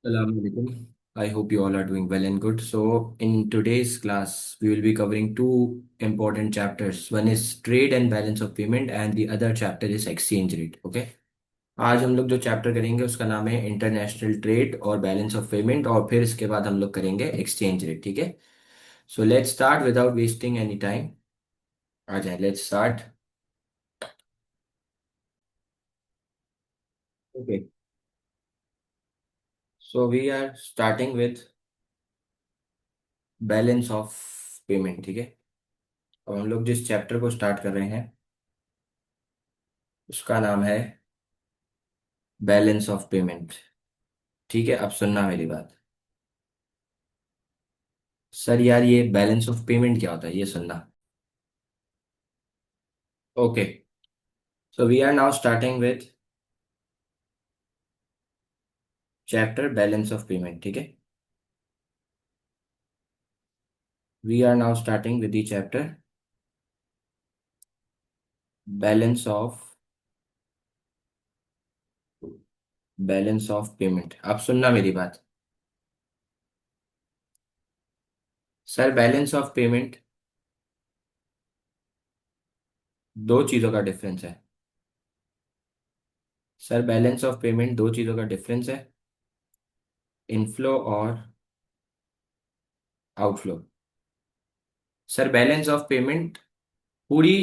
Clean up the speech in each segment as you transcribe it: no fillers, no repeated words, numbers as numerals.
Assalamualaikum. I hope you all are doing well and good. So, in today's class, we will be covering two important chapters. One is trade and balance of payment, and the other chapter is exchange rate. Okay. आज हम लोग जो chapter करेंगे उसका नाम है international trade और balance of payment, और फिर इसके बाद हम लोग करेंगे एक्सचेंज रेट। ठीक है। So let's start without wasting any time. आ जाए, let's start. Okay. So we are starting with balance of payment. ठीक है। और हम लोग जिस चैप्टर को स्टार्ट कर रहे हैं उसका नाम है बैलेंस ऑफ पेमेंट। ठीक है, अब सुनना मेरी बात। सर यार, ये बैलेंस ऑफ पेमेंट क्या होता है, ये सुनना। Okay. So we are now starting with chapter balance of payment. ठीक है। We are now starting with the chapter balance of payment. अब सुनना मेरी बात। सर, बैलेंस ऑफ पेमेंट दो चीजों का डिफरेंस है। सर, बैलेंस ऑफ पेमेंट दो चीजों का डिफरेंस है, इनफ्लो और outflow. Sir, balance of payment पूरी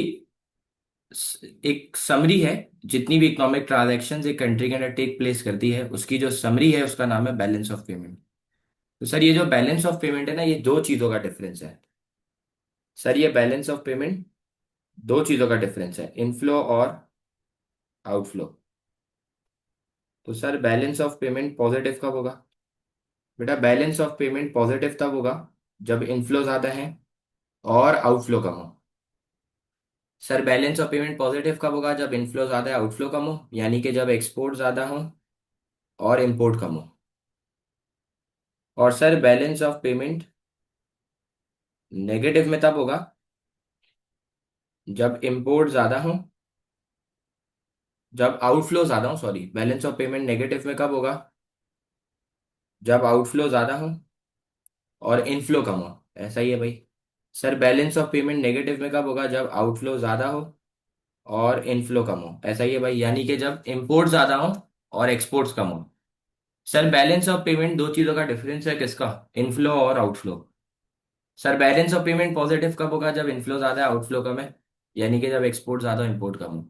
एक समरी है। जितनी भी इकोनॉमिक ट्रांजैक्शंस एक कंट्री के अंदर टेक प्लेस करती है उसकी जो समरी है उसका नाम है बैलेंस ऑफ पेमेंट। तो सर, ये जो बैलेंस ऑफ पेमेंट है ना, ये दो चीजों का डिफरेंस है। सर, ये बैलेंस ऑफ पेमेंट दो चीजों का डिफरेंस है, इनफ्लो और आउटफ्लो। तो sir, balance of payment positive कब होगा? बेटा, बैलेंस ऑफ पेमेंट पॉजिटिव तब होगा जब इनफ्लो ज्यादा है और आउटफ्लो कम हो। Sir, balance of payment positive कब होगा? जब इनफ्लो ज्यादा है, आउटफ्लो कम हो, यानी कि जब एक्सपोर्ट ज्यादा हो और इंपोर्ट कम हो। और sir, balance of payment negative में तब होगा जब इंपोर्ट ज्यादा हो, जब आउटफ्लो ज्यादा हो। Sorry, balance of payment negative में कब होगा? जब आउटफ्लो ज्यादा हो और इनफ्लो कम हो। ऐसा ही है भाई। Sir, balance of payment negative में कब होगा? जब आउटफ्लो ज्यादा हो और इनफ्लो कम हो। ऐसा ही है भाई, यानी कि जब इंपोर्ट ज्यादा हो और एक्सपोर्ट्स कम हो। सर, बैलेंस ऑफ पेमेंट दो चीजों का डिफरेंस है, किसका? इनफ्लो और outflow. Sir, balance of payment positive कब होगा? जब इनफ्लो ज्यादा है, आउटफ्लो कम है, यानी कि जब एक्सपोर्ट ज्यादा हो, इंपोर्ट कम हो।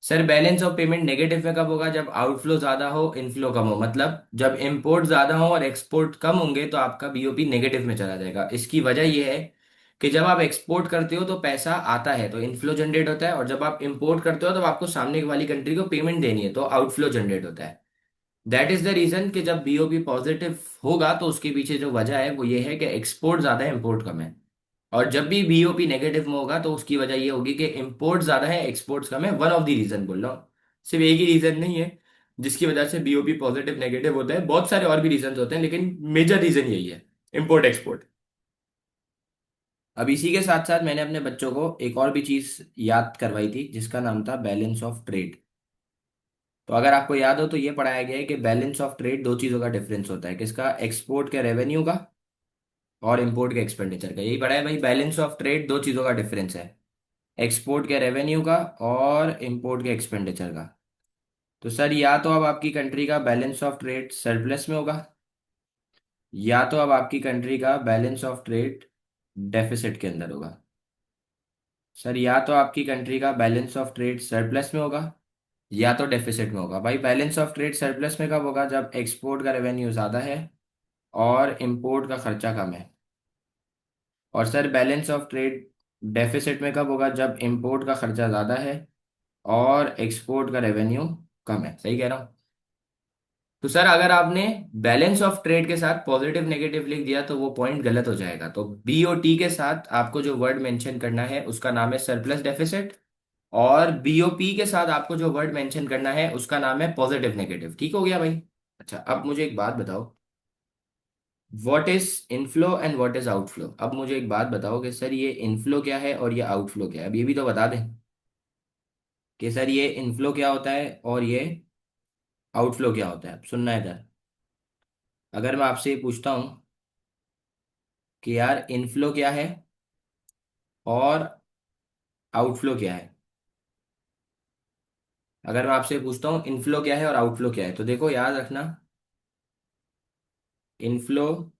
Sir, balance of payment negative में कब होगा? जब आउटफ्लो ज्यादा हो, इनफ्लो कम हो। मतलब जब इंपोर्ट ज्यादा हो और एक्सपोर्ट कम होंगे तो आपका बीओपी नेगेटिव में चला जाएगा। इसकी वजह यह है कि जब आप एक्सपोर्ट करते हो तो पैसा आता है तो इनफ्लो जनरेट होता है, और जब आप इंपोर्ट करते हो तो आपको सामने वाली कंट्री को पेमेंट देनी है तो आउटफ्लो जनरेट होता है। दैट इज द रीजन कि जब बीओपी पॉजिटिव होगा तो उसके पीछे जो वजह है वो ये है कि एक्सपोर्ट ज्यादा है, इंपोर्ट कम है। और जब भी बीओपी नेगेटिव में होगा तो उसकी वजह ये होगी कि इंपोर्ट ज्यादा है, एक्सपोर्ट्स कम है। वन ऑफ द रीजन बोल रहा हूँ, सिर्फ एक ही रीजन नहीं है जिसकी वजह से बीओपी पॉजिटिव नेगेटिव होता है। बहुत सारे और भी रीजन होते हैं लेकिन मेजर रीजन यही है, इंपोर्ट एक्सपोर्ट। अब इसी के साथ साथ मैंने अपने बच्चों को एक और भी चीज याद करवाई थी जिसका नाम था बैलेंस ऑफ ट्रेड। तो अगर आपको याद हो तो ये पढ़ाया गया है कि बैलेंस ऑफ ट्रेड दो चीजों का डिफरेंस होता है, किसका? एक्सपोर्ट के रेवेन्यू का और इंपोर्ट के एक्सपेंडिचर का। यही पढ़ा है भाई, बैलेंस ऑफ ट्रेड दो चीजों का डिफरेंस है, एक्सपोर्ट के रेवेन्यू का और इंपोर्ट के एक्सपेंडिचर का। तो सर, या तो अब आपकी कंट्री का बैलेंस ऑफ ट्रेड सरप्लस में होगा, या तो अब आपकी कंट्री का बैलेंस ऑफ ट्रेड डेफिसिट के अंदर होगा। सर, या तो आपकी कंट्री का बैलेंस ऑफ ट्रेड सरप्लस में होगा या तो डेफिसिट में होगा। भाई, बैलेंस ऑफ ट्रेड सरप्लस में कब होगा? जब एक्सपोर्ट का रेवेन्यू ज्यादा है और इंपोर्ट का खर्चा कम है। और sir, balance of trade deficit में कब होगा? जब इंपोर्ट का खर्चा ज्यादा है और एक्सपोर्ट का रेवेन्यू कम है। सही कह रहा हूँ? तो सर, अगर आपने बैलेंस ऑफ ट्रेड के साथ पॉजिटिव नेगेटिव लिख दिया तो वो पॉइंट गलत हो जाएगा। तो बीओटी के साथ आपको जो वर्ड मेंशन करना है उसका नाम है सरप्लस डेफिसिट, और बीओपी के साथ आपको जो वर्ड मेंशन करना है उसका नाम है पॉजिटिव नेगेटिव। ठीक हो गया भाई? अच्छा, अब मुझे एक बात बताओ, what is inflow and what is outflow. अब मुझे एक बात बताओ कि सर, ये इनफ्लो क्या है और ये आउटफ्लो क्या है। अब ये भी तो बता दें कि सर, ये इनफ्लो क्या होता है और ये आउटफ्लो क्या होता है। अब सुनना है इधर। अगर मैं आपसे ये पूछता हूँ कि यार इनफ्लो क्या है और आउटफ्लो क्या है, अगर मैं आपसे पूछता हूँ इनफ्लो क्या है और आउटफ्लो क्या है, तो देखो याद रखना, इनफ्लो,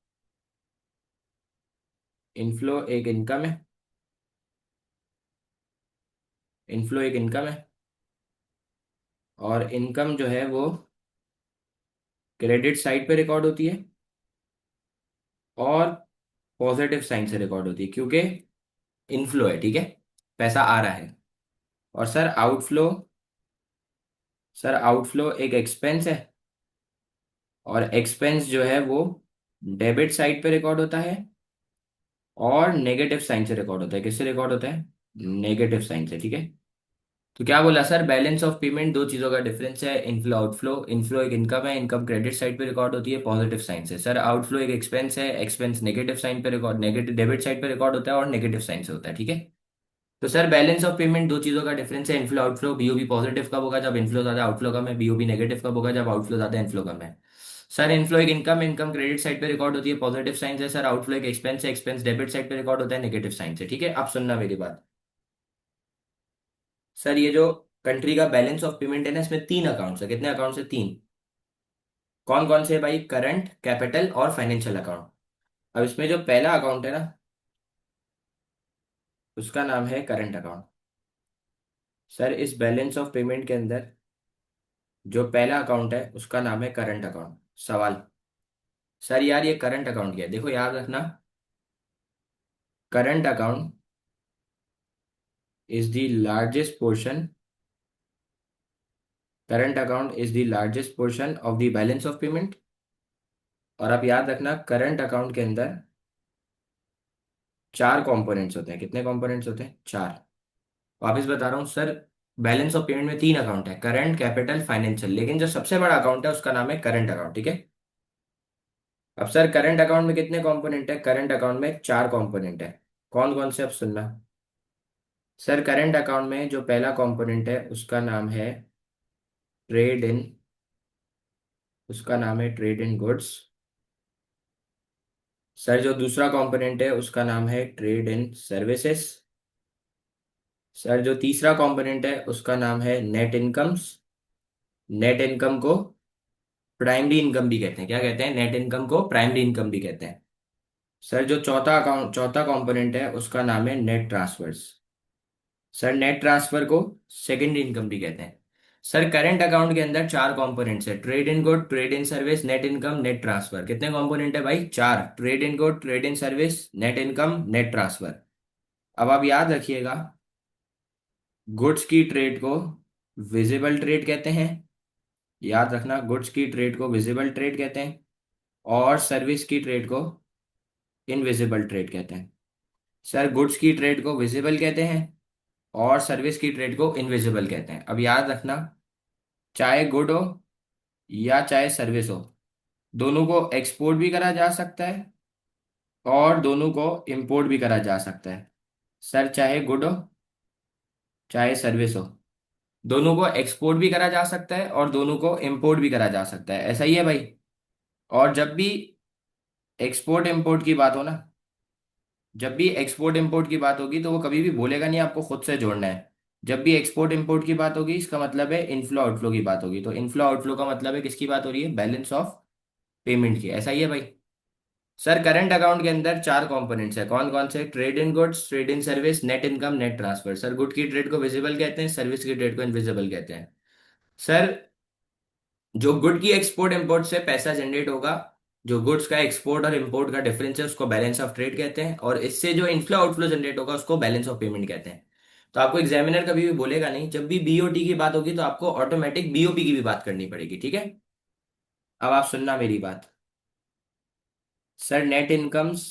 इनफ्लो एक इनकम है, इनफ्लो एक इनकम है, और इनकम जो है वो क्रेडिट साइड पे रिकॉर्ड होती है और पॉजिटिव साइन से रिकॉर्ड होती है, क्योंकि इनफ्लो है, ठीक है, पैसा आ रहा है। और सर आउटफ्लो, सर आउटफ्लो एक एक्सपेंस है, और एक्सपेंस जो है वो डेबिट साइड पे रिकॉर्ड होता है और नेगेटिव साइन से रिकॉर्ड होता है। किससे रिकॉर्ड होता है? नेगेटिव साइन से, ठीक है। तो क्या बोला सर, बैलेंस ऑफ पेमेंट दो चीजों का डिफरेंस है, इनफ्लो आउटफ्लो। इनफ्लो एक इनकम है, इनकम क्रेडिट साइड पे रिकॉर्ड होती है पॉजिटिव साइन से। सर आउटफ्लो एक एक्सपेंस है, एक्सपेंस नेगेटिव साइन पे रिकॉर्ड, नेगेटिव डेबिट साइड पे रिकॉर्ड होता है और नेगेटिव साइन से होता है, ठीक है। तो सर बैलेंस ऑफ पेमेंट दो चीजों का डिफरेंस है, इनफ्लो आउटफ्लो। बीओबी पॉजिटिव कब होगा? जब इनफ्लो ज्यादा आउटफ्लो कम है। बीओबी नेगेटिव कब होगा? जब आउटफ्लो ज्यादा इनफ्लो कम है। सर इनफ्लो एक इनकम, इनकम क्रेडिट साइड पे रिकॉर्ड होती है पॉजिटिव साइन से। सर आउटफ्लो एक एक्सपेंस है, एक्सपेंस डेबिट साइड पे रिकॉर्ड होता है नेगेटिव साइन से, ठीक है। अब सुनना मेरी बात। सर ये जो कंट्री का बैलेंस ऑफ पेमेंट है ना, इसमें तीन अकाउंट्स है। कितने अकाउंट्स है? तीन। कौन कौन से भाई? करंट, कैपिटल और फाइनेंशियल अकाउंट। अब इसमें जो पहला अकाउंट है ना, उसका नाम है करंट अकाउंट। सर इस बैलेंस ऑफ पेमेंट के अंदर जो पहला अकाउंट है उसका नाम है करंट अकाउंट। सवाल, सर यार ये करंट अकाउंट क्या है? देखो याद रखना, current account is the largest portion, current account is the largest portion of the balance of payment. और आप याद रखना, करंट अकाउंट के अंदर चार कंपोनेंट्स होते हैं। कितने कंपोनेंट्स होते हैं? चार। वापस बता रहा हूँ सर, बैलेंस ऑफ पेमेंट में तीन अकाउंट है, करंट, कैपिटल, फाइनेंशियल, लेकिन जो सबसे बड़ा अकाउंट है उसका नाम है करंट अकाउंट, ठीक है। अब सर करंट अकाउंट में कितने कंपोनेंट है? करंट अकाउंट में चार कंपोनेंट है। कौन कौन से? अब सुनना। सर करंट अकाउंट में जो पहला कंपोनेंट है उसका नाम है ट्रेड इन, उसका नाम है ट्रेड इन गुड्स। सर जो दूसरा कंपोनेंट है उसका नाम है ट्रेड इन सर्विसेज। सर जो तीसरा कंपोनेंट है उसका नाम है नेट इनकम्स। नेट इनकम को प्राइमरी इनकम भी कहते हैं। क्या कहते हैं? नेट इनकम को प्राइमरी इनकम भी कहते हैं। सर जो चौथा कंपोनेंट है उसका नाम है net transfers. Sir net transfer को सेकेंडरी इनकम भी कहते हैं। सर करंट अकाउंट के अंदर चार कंपोनेंट्स है, trade in good, trade in service, net income, net transfer. कितने कंपोनेंट है भाई? चार। Trade in good, trade in service, net income, net transfer. अब आप याद रखिएगा, गुड्स की ट्रेड को विजिबल ट्रेड कहते हैं। याद रखना, गुड्स की ट्रेड को विजिबल ट्रेड कहते हैं, और सर्विस की ट्रेड को इनविजिबल ट्रेड कहते हैं। सर गुड्स की ट्रेड को विजिबल कहते हैं और सर्विस की ट्रेड को इनविजिबल कहते हैं। अब याद रखना, चाहे गुड हो या चाहे सर्विस हो, दोनों को एक्सपोर्ट भी करा जा सकता है और दोनों को इंपोर्ट भी करा जा सकता है। सर चाहे गुड हो चाहे सर्विस हो, दोनों को एक्सपोर्ट भी करा जा सकता है और दोनों को इंपोर्ट भी करा जा सकता है। ऐसा ही है भाई। और जब भी एक्सपोर्ट इंपोर्ट की बात हो ना, जब भी एक्सपोर्ट इंपोर्ट की बात होगी तो वो कभी भी बोलेगा नहीं आपको खुद से जोड़ना है। जब भी एक्सपोर्ट इंपोर्ट की बात होगी इसका मतलब है इनफ्लो आउटफ्लो की बात होगी। तो इनफ्लो आउटफ्लो का मतलब है किसकी बात हो रही है? बैलेंस ऑफ पेमेंट की। ऐसा ही है भाई। सर करंट अकाउंट के अंदर चार कंपोनेंट्स है। कौन कौन से? Trade in goods, trade in service, net income, net transfer. Sir good की ट्रेड को विजिबल कहते हैं, सर्विस की ट्रेड को इनविजिबल कहते हैं। सर जो गुड की एक्सपोर्ट इंपोर्ट से पैसा जनरेट होगा, जो गुड्स का एक्सपोर्ट और इंपोर्ट का डिफरेंस है, उसको बैलेंस ऑफ ट्रेड कहते हैं, और इससे जो इनफ्लो आउटफ्लो जनरेट होगा उसको बैलेंस ऑफ पेमेंट कहते हैं। तो आपको एग्जामिनर कभी भी बोलेगा नहीं, जब भी बीओटी की बात होगी तो आपको ऑटोमेटिक बीओपी की भी बात करनी पड़ेगी, ठीक है। अब आप सुनना मेरी बात। सर नेट इनकम्स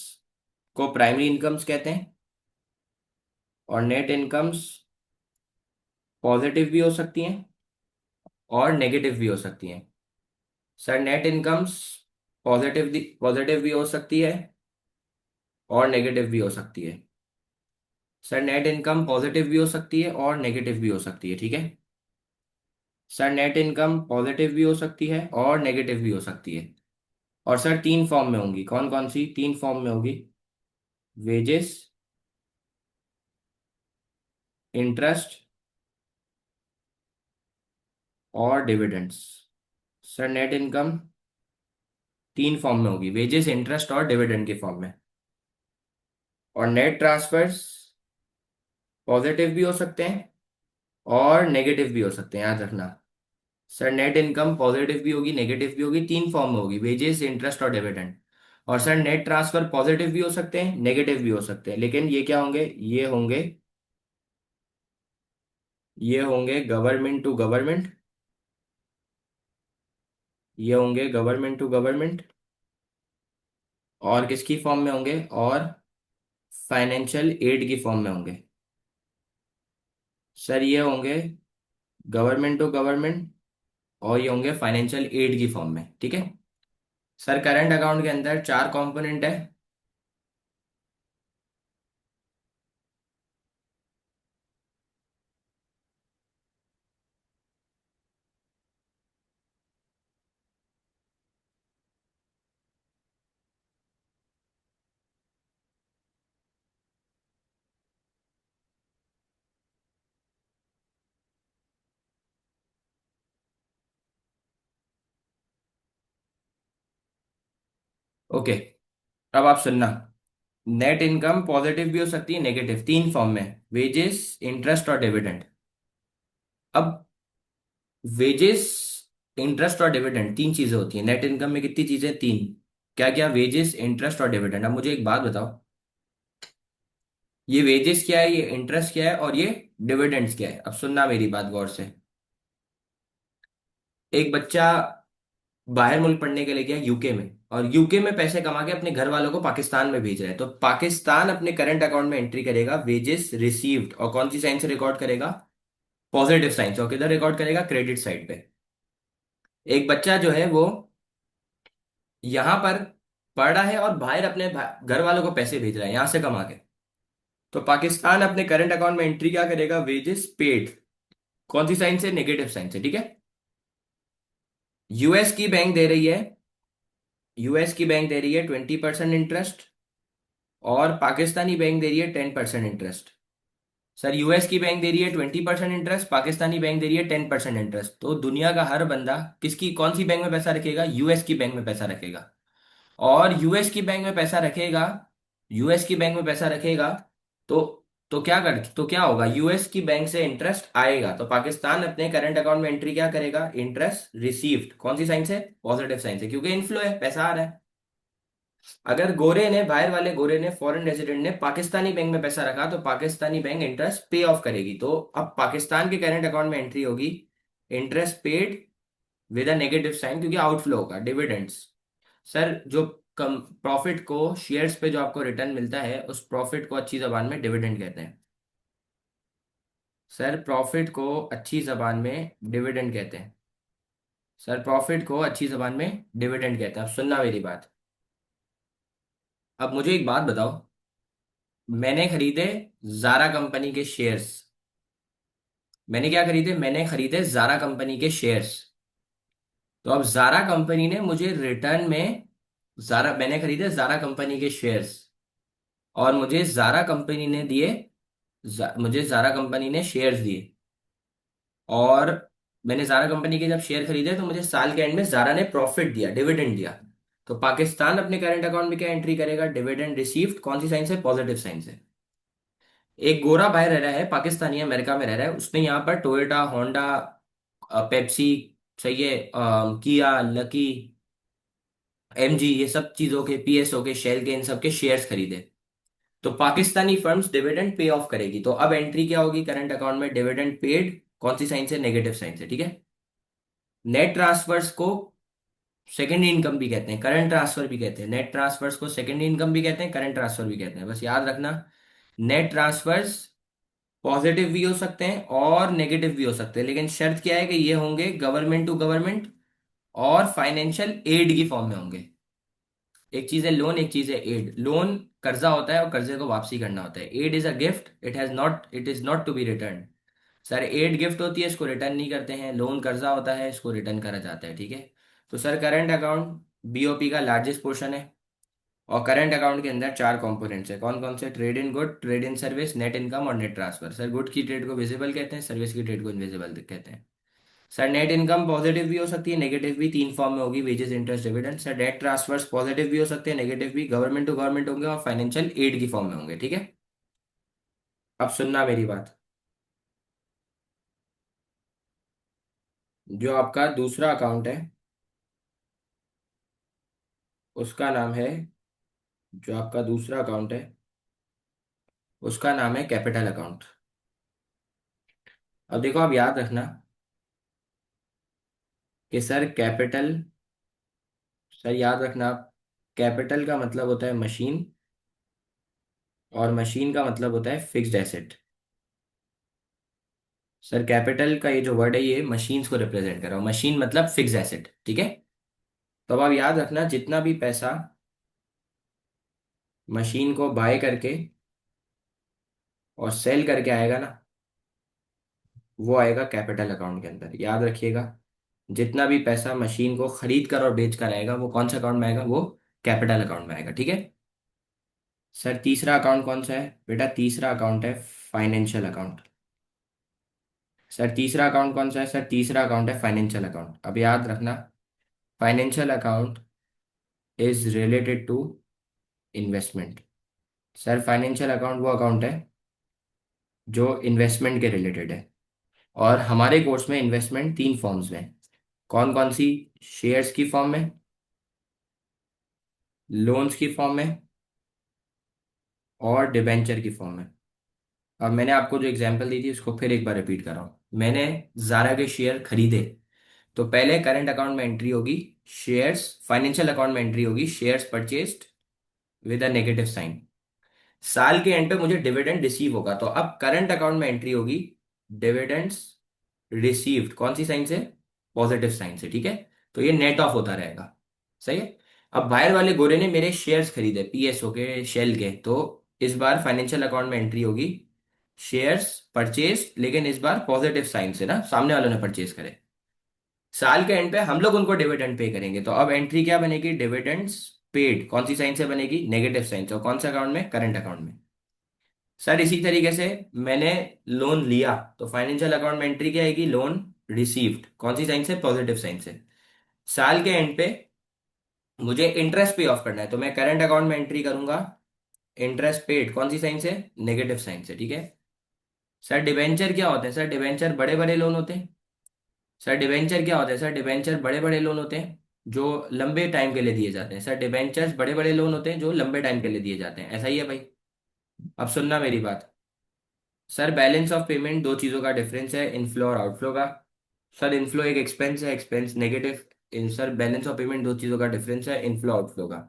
को प्राइमरी इनकम्स कहते हैं, और नेट इनकम्स पॉजिटिव भी हो सकती हैं और नेगेटिव भी हो सकती हैं। Sir net incomes positive positive भी हो सकती है और नेगेटिव भी हो सकती है। सर नेट इनकम पॉजिटिव भी हो सकती है और नेगेटिव भी हो सकती है, ठीक है। सर नेट इनकम पॉजिटिव भी हो सकती है और नेगेटिव भी हो सकती है। और सर तीन फॉर्म में होंगी, कौन कौन सी तीन फॉर्म में होगी? वेजेस, इंटरेस्ट और डिविडेंड्स। सर नेट इनकम तीन फॉर्म में होगी, वेजेस, इंटरेस्ट और डिविडेंड के फॉर्म में। और नेट ट्रांसफर्स पॉजिटिव भी हो सकते हैं और नेगेटिव भी हो सकते हैं, याद रखना। सर नेट इनकम पॉजिटिव भी होगी, नेगेटिव भी होगी, तीन फॉर्म में होगी, वेजेस, इंटरेस्ट और डिविडेंड। और सर नेट ट्रांसफर पॉजिटिव भी हो सकते हैं, नेगेटिव भी हो सकते हैं, लेकिन ये क्या होंगे? ये होंगे गवर्नमेंट टू गवर्नमेंट, ये होंगे गवर्नमेंट टू गवर्नमेंट। और किसकी फॉर्म में होंगे? और फाइनेंशियल एड की फॉर्म में होंगे। सर ये होंगे गवर्नमेंट टू गवर्नमेंट और ये होंगे फाइनेंशियल एड की फॉर्म में, ठीक है। सर करंट अकाउंट के अंदर चार कंपोनेंट है। ओके, अब आप सुनना। नेट इनकम पॉजिटिव भी हो सकती है, नेगेटिव, तीन फॉर्म में, वेजेस, इंटरेस्ट और डिविडेंड। अब वेजेस, इंटरेस्ट और डिविडेंड तीन चीजें होती हैं नेट इनकम में। कितनी चीजें? तीन। क्या क्या? वेजेस, इंटरेस्ट और डिविडेंड। अब मुझे एक बात बताओ, ये वेजेस क्या है, ये इंटरेस्ट क्या है और ये डिविडेंड्स क्या है? अब सुनना मेरी बात गौर से। एक बच्चा बाहर मुल्क पढ़ने के लिए गया, यूके में, और यूके में पैसे कमा के अपने घर वालों को पाकिस्तान में भेज रहे हैं, तो पाकिस्तान अपने करंट अकाउंट में एंट्री करेगा वेजेस रिसीव्ड, और कौन सी साइन से रिकॉर्ड करेगा? पॉजिटिव साइन से। और किधर रिकॉर्ड करेगा? क्रेडिट साइड पे। एक बच्चा जो है वो यहाँ पर पढ़ रहा है और बाहर अपने घर वालों को पैसे भेज रहा है यहाँ से कमा के, तो पाकिस्तान अपने करंट अकाउंट में एंट्री क्या करेगा? Wages paid. कौन सी साइन से? नेगेटिव साइन से, ठीक है। यूएस की बैंक दे रही है, यूएस की बैंक दे रही है 20% इंटरेस्ट, और पाकिस्तानी बैंक दे रही है 10% इंटरेस्ट। सर यूएस की बैंक दे रही है 20% इंटरेस्ट, पाकिस्तानी बैंक दे रही है 10% इंटरेस्ट, तो दुनिया का हर बंदा किसकी, कौन सी बैंक में पैसा रखेगा? यूएस की बैंक में पैसा रखेगा। और यूएस की बैंक में पैसा रखेगा, यूएस की बैंक में पैसा रखेगा, तो तो क्या होगा? यूएस की बैंक से इंटरेस्ट आएगा, तो पाकिस्तान अपने करंट अकाउंट में एंट्री क्या करेगा? Interest received. कौन सी साइन से? पॉजिटिव साइन से, क्योंकि इनफ्लो है, पैसा आ रहा है। अगर गोरे ने, बाहर वाले गोरे ने, फॉरेन रेजिडेंट ने पाकिस्तानी बैंक में पैसा रखा, तो Pakistani bank interest pay off करेगी, तो अब पाकिस्तान के करंट अकाउंट में एंट्री होगी interest paid with a negative sign, क्योंकि आउटफ्लो होगा डिविडेंड्स। सर जो कम प्रॉफिट को, शेयर्स पे जो आपको रिटर्न मिलता है, उस प्रॉफिट को अच्छी जबान में डिविडेंड कहते हैं। सर प्रॉफिट को अच्छी जबान में डिविडेंड कहते हैं। सर प्रॉफिट को अच्छी जबान में डिविडेंड कहते हैं। अब सुनना मेरी बात। अब मुझे एक बात बताओ, मैंने खरीदे जारा कंपनी के शेयर्स। मैंने क्या खरीदे? मैंने खरीदे जारा कंपनी के शेयर्स। तो अब जारा कंपनी ने मुझे रिटर्न में, जारा, मैंने खरीदे जारा कंपनी के शेयर्स, और मुझे जारा कंपनी ने दिए, मुझे जारा कंपनी ने शेयर्स दिए, और मैंने जारा कंपनी के जब शेयर खरीदे तो मुझे साल के एंड में जारा ने प्रॉफिट दिया, डिविडेंड दिया। तो पाकिस्तान अपने करंट अकाउंट में क्या एंट्री करेगा? Dividend received. कौन सी साइन से? पॉजिटिव साइन से। एक गोरा भाई रह रहा है, पाकिस्तानी, अमेरिका में रह रहा है, उसने यहाँ पर टोयोटा, होंडा, पेप्सी, सही है, किया, लकी, एमजी, ये सब चीजों के, पीएसओ के, शेल के, इन सब के शेयर्स खरीदे। तो Pakistani firms dividend pay off करेगी, तो अब एंट्री क्या होगी करंट अकाउंट में? Dividend paid. कौन सी साइन से? नेगेटिव साइन से, ठीक है। नेट ट्रांसफर्स को सेकेंडरी इनकम भी कहते हैं, करंट ट्रांसफर भी कहते हैं। नेट ट्रांसफर्स को सेकेंडरी इनकम भी कहते हैं, करंट ट्रांसफर भी कहते हैं, बस याद रखना। नेट ट्रांसफर्स पॉजिटिव भी हो सकते हैं और नेगेटिव भी हो सकते हैं, लेकिन शर्त क्या है कि ये होंगे गवर्नमेंट टू गवर्नमेंट और फाइनेंशियल एड की फॉर्म में होंगे। एक चीज है लोन, एक चीज है एड। लोन कर्जा होता है और कर्जे को वापसी करना होता है। Aid is a gift, it is not to be return. Sir aid gift होती है, इसको रिटर्न नहीं करते हैं। लोन कर्जा होता है, इसको रिटर्न करा जाता है, ठीक है। तो सर करंट अकाउंट बीओपी का लार्जेस्ट पोर्शन है। और करंट अकाउंट के अंदर चार कंपोनेंट्स है, कौन कौन से? Trade in good, trade in service, net income और नेट ट्रांसफर। सर गुड की ट्रेड को विजिबल कहते हैं, सर्विस की ट्रेड को इनविजिबल कहते हैं। सर नेट इनकम पॉजिटिव भी हो सकती है, नेगेटिव भी, तीन फॉर्म में होगी, wages, interest, dividend. Sir net transfers positive भी हो सकते हैं, नेगेटिव भी, गवर्नमेंट टू गवर्नमेंट होंगे और फाइनेंशियल एड की फॉर्म में होंगे, ठीक है। अब सुनना मेरी बात। जो आपका दूसरा अकाउंट है उसका नाम है, जो आपका दूसरा अकाउंट है उसका नाम है कैपिटल अकाउंट। अब देखो, आप याद रखना कि सर कैपिटल, सर याद रखना आप, कैपिटल का मतलब होता है मशीन, और मशीन का मतलब होता है फिक्स्ड एसेट। सर कैपिटल का ये जो वर्ड है ये मशीन्स को रिप्रेजेंट कर रहा हूँ, मशीन मतलब फिक्स्ड एसेट, ठीक है। तो अब आप याद रखना, जितना भी पैसा मशीन को बाय करके और सेल करके आएगा ना, वो आएगा कैपिटल अकाउंट के अंदर, याद रखिएगा। जितना भी पैसा मशीन को खरीद कर और बेच कर आएगा वो कौन सा अकाउंट में आएगा? वो कैपिटल अकाउंट में आएगा, ठीक है। सर तीसरा अकाउंट कौन सा है बेटा? तीसरा अकाउंट है फाइनेंशियल अकाउंट। सर तीसरा अकाउंट कौन सा है? सर तीसरा अकाउंट है फाइनेंशियल अकाउंट। अब याद रखना, financial account is related to investment. Sir financial account वो अकाउंट है जो इन्वेस्टमेंट के रिलेटेड है। और हमारे कोर्स में इन्वेस्टमेंट तीन फॉर्म्स में है। कौन कौन सी? शेयर्स की फॉर्म में, लोन्स की फॉर्म में और डिबेंचर की फॉर्म में। अब मैंने आपको जो एग्जांपल दी थी उसको फिर एक बार रिपीट कर रहा हूँ। मैंने जारा के शेयर खरीदे, तो पहले करंट अकाउंट में एंट्री होगी शेयर्स, फाइनेंशियल अकाउंट में एंट्री होगी shares purchased with a negative sign. साल के एंड पे मुझे डिविडेंड रिसीव होगा, तो अब करंट अकाउंट में एंट्री होगी डिविडेंड्स रिसीव्ड, कौन सी साइन से? पॉजिटिव साइन से, ठीक है। तो ये नेट ऑफ होता रहेगा, सही है। अब बाहर वाले गोरे ने मेरे शेयर्स खरीदे पीएसओ के, शेल के, तो इस बार फाइनेंशियल अकाउंट में एंट्री होगी शेयर्स परचेज, लेकिन इस बार पॉजिटिव साइन से ना, सामने वालों ने परचेज करे। साल के एंड पे हम लोग उनको डिविडेंड पे करेंगे, तो अब एंट्री क्या बनेगी? डिविडेंड्स पेड, कौन सी साइन से बनेगी? नेगेटिव साइन से। और कौन से अकाउंट में? करंट अकाउंट में। सर इसी तरीके से मैंने लोन लिया, तो फाइनेंशियल अकाउंट में एंट्री क्या आएगी? लोन रिसीव्ड, कौन सी साइन से? पॉजिटिव साइन से। साल के एंड पे मुझे इंटरेस्ट पे ऑफ करना है, तो मैं करंट अकाउंट में एंट्री करूंगा इंटरेस्ट पेड, कौन सी साइन से? नेगेटिव साइन से, ठीक है। सर डिबेंचर क्या होते हैं? सर डिबेंचर बड़े बड़े लोन होते हैं। सर डिबेंचर क्या होता है? सर डिबेंचर बड़े बड़े लोन होते हैं जो लंबे टाइम के लिए दिए जाते हैं। सर डिबेंचर्स बड़े बड़े लोन होते हैं जो लंबे टाइम के लिए दिए जाते हैं, ऐसा ही है भाई। अब सुनना मेरी बात। सर बैलेंस ऑफ पेमेंट दो चीजों का डिफरेंस है, इनफ्लो और आउटफ्लो का। सर इनफ्लो एक एक्सपेंस है, expense negative. In sir balance of payment दो चीजों का डिफरेंस है, इनफ्लो आउटफ्लो का।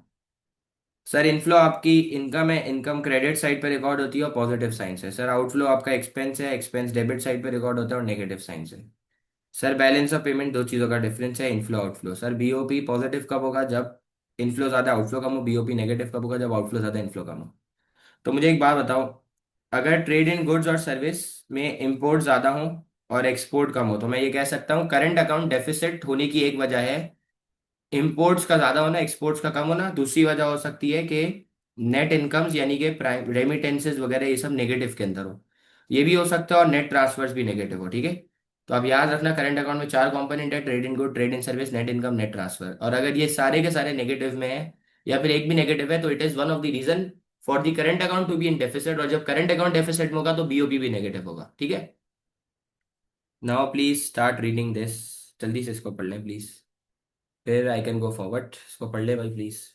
सर इनफ्लो आपकी इनकम है, इनकम क्रेडिट साइड पे रिकॉर्ड होती है और पॉजिटिव साइन से। सर आउटफ्लो आपका एक्सपेंस है, एक्सपेंस डेबिट साइड पे रिकॉर्ड होता है और नेगेटिव साइन से। सर बैलेंस ऑफ पेमेंट दो चीजों का डिफरेंस है, inflow outflow. Sir BOP positive कब होगा? जब इनफ्लो ज्यादा आउटफ्लो कम हो। बीओपी नेगेटिव कब होगा? जब आउटफ्लो ज्यादा इनफ्लो कम हो। तो मुझे एक बात बताओ, अगर ट्रेड इन गुड्स और सर्विस में इंपोर्ट ज्यादा हो और एक्सपोर्ट कम हो, तो मैं ये कह सकता हूँ करंट अकाउंट डेफिसिट होने की एक वजह है इंपोर्ट्स का ज्यादा होना, एक्सपोर्ट्स का कम होना। दूसरी वजह हो सकती है कि नेट इनकम्स यानी कि प्राइम रेमिटेंसेस वगैरह ये सब नेगेटिव के अंदर हो, ये भी हो सकता है। और नेट ट्रांसफर्स भी नेगेटिव हो, ठीक है। तो अब याद रखना, करंट अकाउंट में चार कंपोनेंट है, trade in good, trade in service, net income, net transfer. और अगर ये सारे के सारे नेगेटिव में है या फिर एक भी नेगेटिव है, तो it is one of the reason for the current account to be in deficit. और जब करंट अकाउंट डेफिसिट में होगा तो बीओपी भी नेगेटिव होगा, ठीक है। Now please start reading this, जल्दी से इसको पढ़ लें प्लीज, फिर आई कैन गो फॉरवर्ड। इसको पढ़ ले भाई प्लीज।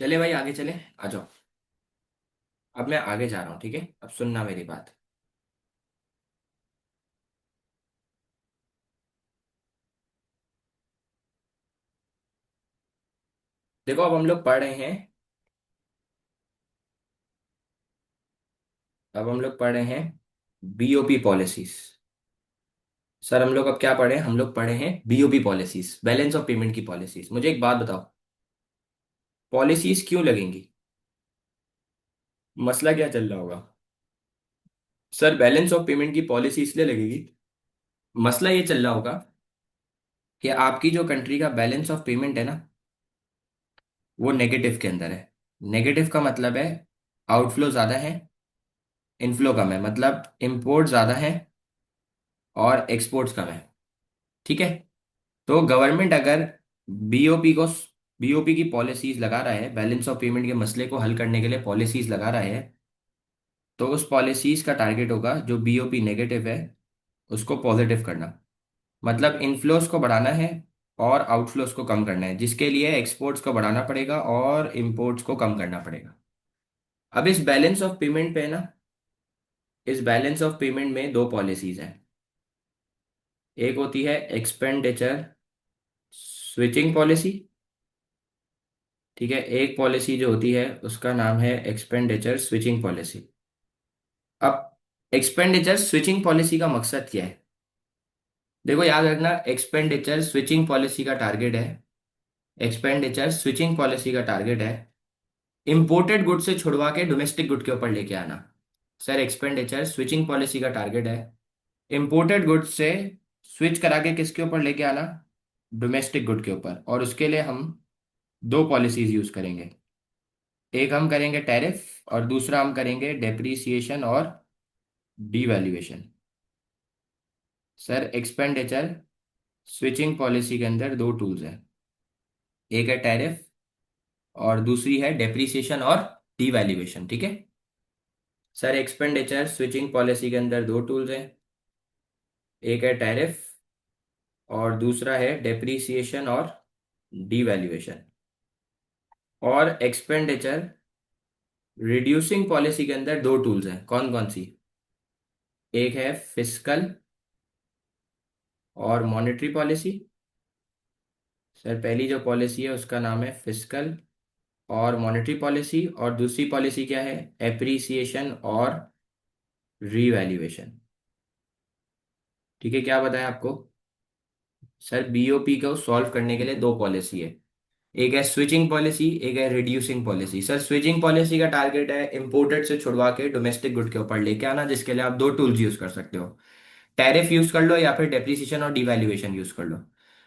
चले भाई आगे चले। आ जाओ। अब मैं आगे जा रहा हूँ, ठीक है, अब सुनना मेरी बात। देखो अब हम लोग पढ़ रहे हैं। अब हम लोग पढ़ रहे हैं बीओपी पॉलिसीज। सर हम लोग अब क्या पढ़े हैं? हम लोग पढ़े हैं BOP policies, balance of payment की पॉलिसीज। मुझे एक बात बताओ, पॉलिसीज क्यों लगेंगी? मसला क्या चल रहा होगा? सर बैलेंस ऑफ पेमेंट की पॉलिसी इसलिए लगेगी, मसला ये चल रहा होगा कि आपकी जो कंट्री का बैलेंस ऑफ पेमेंट है ना, वो नेगेटिव के अंदर है। नेगेटिव का मतलब है आउटफ्लो ज्यादा है, इनफ्लो कम है, मतलब इंपोर्ट ज्यादा है और एक्सपोर्ट्स कम है। ठीक है। तो गवर्नमेंट अगर बीओपी को बीओपी की पॉलिसीज लगा रहा है, बैलेंस ऑफ पेमेंट के मसले को हल करने के लिए पॉलिसीज लगा रहा है, तो उस पॉलिसीज का टारगेट होगा जो बीओपी नेगेटिव है उसको पॉजिटिव करना। मतलब इनफ्लोस को बढ़ाना है और आउटफ्लोस को कम करना है, जिसके लिए एक्सपोर्ट्स को बढ़ाना पड़ेगा और इंपोर्ट्स को कम करना पड़ेगा। अब इस बैलेंस ऑफ पेमेंट पे ना, इस बैलेंस ऑफ पेमेंट में दो पॉलिसीज हैं। एक होती है एक्सपेंडिचर स्विचिंग पॉलिसी। ठीक है, एक पॉलिसी जो होती है उसका नाम है एक्सपेंडिचर स्विचिंग पॉलिसी। अब एक्सपेंडिचर स्विचिंग पॉलिसी का मकसद क्या है? देखो याद रखना, एक्सपेंडिचर स्विचिंग पॉलिसी का टारगेट है, एक्सपेंडिचर स्विचिंग पॉलिसी का टारगेट है इंपोर्टेड गुड से छुड़वा के डोमेस्टिक गुड के ऊपर लेके आना। सर एक्सपेंडिचर स्विचिंग पॉलिसी का टारगेट है इंपोर्टेड गुड से स्विच करा के किसके ऊपर लेके आना? डोमेस्टिक गुड के ऊपर। और उसके लिए हम दो पॉलिसीज यूज करेंगे। एक हम करेंगे टैरिफ और दूसरा हम करेंगे डेप्रीसिएशन और devaluation. Sir expenditure switching policy के अंदर दो टूल्स हैं, एक है टैरिफ और दूसरी है डेप्रीसिएशन और डीवैल्यूएशन। ठीक है। सर एक्सपेंडिचर स्विचिंग पॉलिसी के अंदर दो टूल्स हैं, एक है टैरिफ और दूसरा है डेप्रीसिएशन और डीवैल्यूएशन। और एक्सपेंडिचर रिड्यूसिंग पॉलिसी के अंदर दो टूल्स हैं, कौन कौन सी? एक है फिस्कल और मॉनेटरी पॉलिसी। सर पहली जो पॉलिसी है उसका नाम है फिस्कल और मॉनेटरी पॉलिसी, और दूसरी पॉलिसी क्या है? एप्रिसिएशन और रीवैल्यूएशन। ठीक है, क्या बताया आपको? सर बीओपी को सॉल्व करने के लिए दो पॉलिसी है, एक है स्विचिंग पॉलिसी, एक है reducing policy. Sir switching policy का टारगेट है इंपोर्टेड से छुड़वा के डोमेस्टिक गुड के ऊपर लेके आना, जिसके लिए आप दो टूल्स यूज कर सकते हो, टैरिफ यूज कर लो या फिर डेप्रिसिएशन और डिवैल्यूएशन यूज कर लो।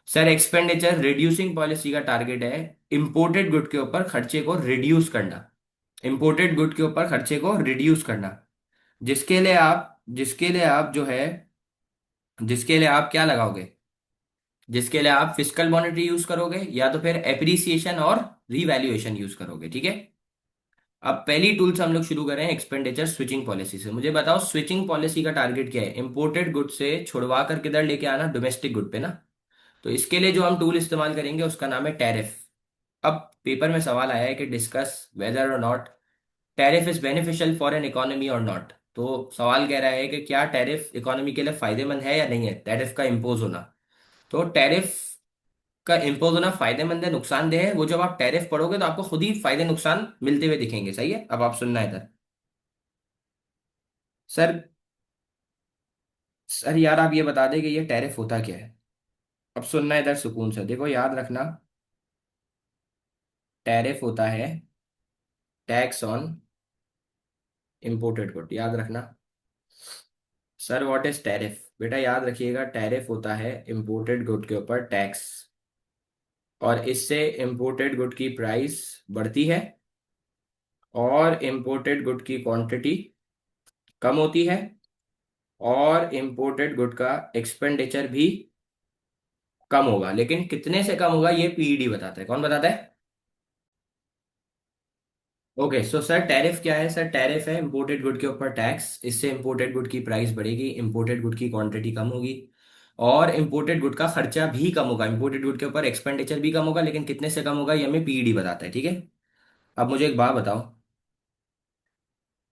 सर एक्सपेंडिचर रिड्यूसिंग पॉलिसी का टारगेट है इंपोर्टेड गुड के ऊपर खर्चे को रिड्यूस करना, इंपोर्टेड गुड के ऊपर खर्चे को रिड्यूस करना, जिसके लिए आप जो है, जिसके लिए आप क्या लगाओगे? जिसके लिए आप फिस्कल मॉनेटरी यूज करोगे या तो फिर एप्रिसिएशन और रिवैल्यूएशन यूज करोगे। ठीक है। अब पहली टूल से हम लोग शुरू करें एक्सपेंडिचर स्विचिंग पॉलिसी से। मुझे बताओ स्विचिंग पॉलिसी का टारगेट क्या है? इंपोर्टेड गुड से छुड़वा कर किधर लेके आना? डोमेस्टिक गुड पे ना। तो इसके लिए जो हम टूल इस्तेमाल करेंगे उसका नाम है टैरिफ। अब पेपर में सवाल आया है कि डिस्कस वेदर और not tariff is beneficial for an economy और नॉट। तो सवाल कह रहा है कि क्या टैरिफ इकोनॉमी के लिए फायदेमंद है या नहीं है, टैरिफ का इम्पोज होना। तो टैरिफ का इम्पोज होना फायदेमंद है नुकसानदेह है, वो जब आप टैरिफ पढ़ोगे तो आपको खुद ही फायदे नुकसान मिलते हुए दिखेंगे। सही है, अब आप सुनना है इधर। सर सर यार आप ये बता दें कि ये टैरिफ होता क्या है? अब सुनना है इधर सुकून से, देखो याद रखना, टैरिफ होता है टैक्स ऑन इंपोर्टेड गुड। याद रखना। Sir what is tariff? बेटा याद रखिएगा, टैरिफ होता है इंपोर्टेड गुड के ऊपर टैक्स, और इससे इंपोर्टेड गुड की प्राइस बढ़ती है और इंपोर्टेड गुड की क्वांटिटी कम होती है और इंपोर्टेड गुड का एक्सपेंडिचर भी कम होगा। लेकिन कितने से कम होगा ये पीईडी बताता है। कौन बताता है? ओके सो सर टैरिफ क्या है? सर टैरिफ है इंपोर्टेड गुड के ऊपर टैक्स, इससे इंपोर्टेड गुड की प्राइस बढ़ेगी, इंपोर्टेड गुड की क्वांटिटी कम होगी और इंपोर्टेड गुड का खर्चा भी कम होगा। इंपोर्टेड गुड के ऊपर एक्सपेंडिचर भी कम होगा, लेकिन कितने से कम होगा ये हमें पीईडी बताता है। ठीक है। अब मुझे एक बात बताओ,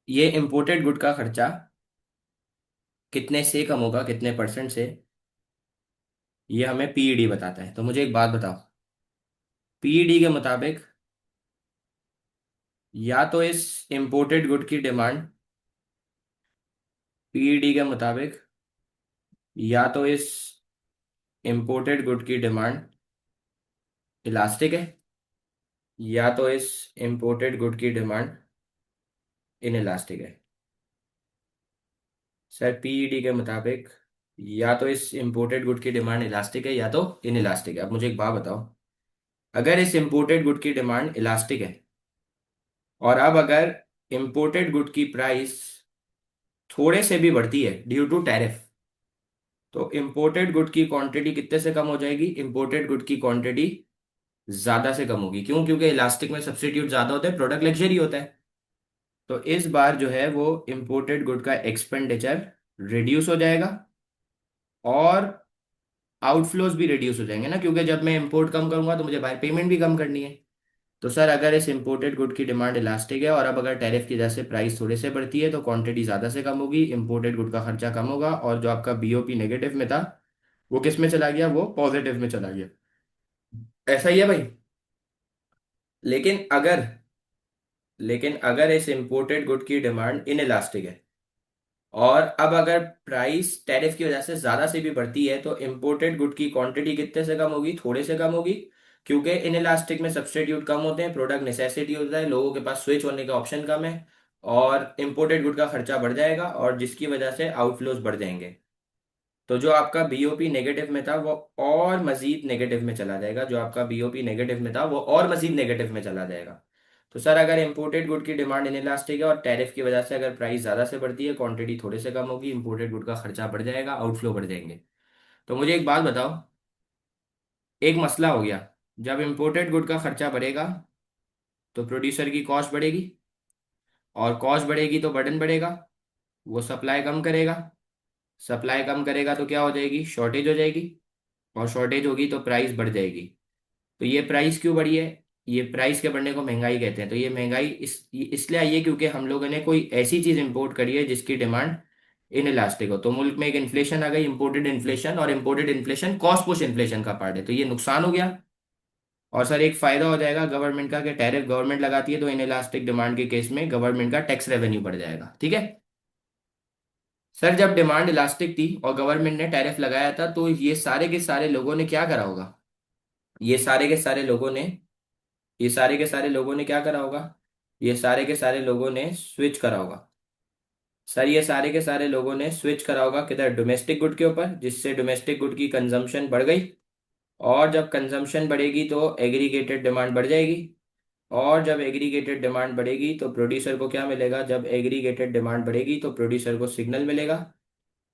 ये इम्पोर्टेड गुड का खर्चा कितने से कम होगा, कितने परसेंट से, ये हमें पीईडी बताता है। तो मुझे एक बात बताओ, पीईडी के मुताबिक या तो इस इम्पोर्टेड गुड की डिमांड, पीईडी के मुताबिक या तो इस इम्पोर्टेड गुड की डिमांड इलास्टिक है, या तो इस इम्पोर्टेड गुड की डिमांड इन इलास्टिक है। सर पीईडी के मुताबिक या तो इस इम्पोर्टेड गुड की डिमांड इलास्टिक है या तो इन इलास्टिक है। अब मुझे एक बात बताओ, अगर इस इम्पोर्टेड गुड की डिमांड इलास्टिक है, और अब अगर इम्पोर्टेड गुड की प्राइस थोड़े से भी बढ़ती है ड्यू टू टैरिफ, तो इम्पोर्टेड गुड की क्वांटिटी कितने से कम हो जाएगी, इम्पोर्टेड गुड की क्वांटिटी ज्यादा से कम होगी। क्यों? क्योंकि इलास्टिक में सब्स्टिट्यूट ज्यादा होता है, प्रोडक्ट लग्जरी होता है। तो इस बार जो है वो इम्पोर्टेड गुड का एक्सपेंडिचर रिड्यूस हो जाएगा, और आउटफ्लोज भी रिड्यूस हो जाएंगे ना, क्योंकि जब मैं इंपोर्ट कम करूंगा तो मुझे बाहर पेमेंट भी कम करनी है। तो सर अगर इस इम्पोर्टेड गुड की डिमांड इलास्टिक है, और अब अगर टैरिफ की वजह से प्राइस थोड़े से बढ़ती है, तो क्वांटिटी ज़्यादा से कम होगी, इम्पोर्टेड गुड का खर्चा कम होगा, और जो आपका बीओपी नेगेटिव में था वो किस में चला गया, वो पॉजिटिव में चला गया। ऐसा ही है भाई। लेकिन अगर लेकिन अगर इस इम्पोर्टेड गुड की डिमांड इन इलास्टिक है, और अब अगर प्राइस टैरिफ की वजह से ज्यादा से भी बढ़ती है, तो इंपोर्टेड गुड की क्वांटिटी कितने से कम होगी, थोड़े से कम होगी। क्योंकि इन इलास्टिक में सब्स्टिट्यूट कम होते हैं, प्रोडक्ट नेसेसिटी होता है, लोगों के पास स्विच होने का ऑप्शन कम है, और इंपोर्टेड गुड का खर्चा बढ़ जाएगा, और जिसकी वजह से आउटफ्लोज बढ़ जाएंगे। तो जो आपका बीओपी नेगेटिव में था वो और मजीद नेगेटिव में चला जाएगा, जो आपका बीओपी नेगेटिव में था वो और मजीद नेगेटिव में चला जाएगा। तो सर अगर इंपोर्टेड गुड की डिमांड इनइलास्टिक है, और टैरिफ की वजह से अगर प्राइस ज़्यादा से बढ़ती है, क्वांटिटी थोड़े से कम होगी, इंपोर्टेड गुड का खर्चा बढ़ जाएगा, आउटफ्लो बढ़ जाएंगे। तो मुझे एक बात बताओ, एक मसला हो गया, जब इंपोर्टेड गुड का खर्चा बढ़ेगा तो प्रोड्यूसर की कॉस्ट बढ़ेगी, और कॉस्ट बढ़ेगी तो बर्डन बढ़ेगा, वो सप्लाई कम करेगा, सप्लाई कम करेगा तो क्या हो जाएगी, शॉर्टेज हो जाएगी, और शॉर्टेज होगी तो प्राइस बढ़ जाएगी। तो ये प्राइस क्यों बढ़ी है, ये प्राइस के बढ़ने को महंगाई कहते हैं। तो ये महंगाई इसलिए आई है क्योंकि हम लोगों ने कोई ऐसी चीज इंपोर्ट करी है जिसकी डिमांड इन इलास्टिक हो। तो मुल्क में एक इन्फ्लेशन आ गई, इंपोर्टेड इन्फ्लेशन, और imported inflation cost push inflation का पार्ट है, तो ये नुकसान हो गया। और सर एक फायदा हो जाएगा गवर्नमेंट का, कि टैरिफ गवर्नमेंट लगाती है, तो इन इलास्टिक डिमांड के केस में गवर्नमेंट का टैक्स रेवेन्यू बढ़ जाएगा। ठीक है। सर जब डिमांड इलास्टिक थी और गवर्नमेंट ने टैरिफ लगाया था, तो ये सारे के सारे लोगों ने क्या करा होगा, ये सारे के सारे लोगों ने ये सारे के सारे लोगों ने क्या करा होगा, ये सारे के सारे लोगों ने स्विच करा होगा। सर ये सारे के सारे लोगों ने स्विच करा होगा किधर, डोमेस्टिक गुड के ऊपर, जिससे डोमेस्टिक गुड की कंजम्पशन बढ़ गई, और जब कंजम्पशन बढ़ेगी तो एग्रीगेटेड डिमांड बढ़ जाएगी, और जब एग्रीगेटेड डिमांड बढ़ेगी तो प्रोड्यूसर को क्या मिलेगा, जब एग्रीगेटेड डिमांड बढ़ेगी तो प्रोड्यूसर को सिग्नल मिलेगा,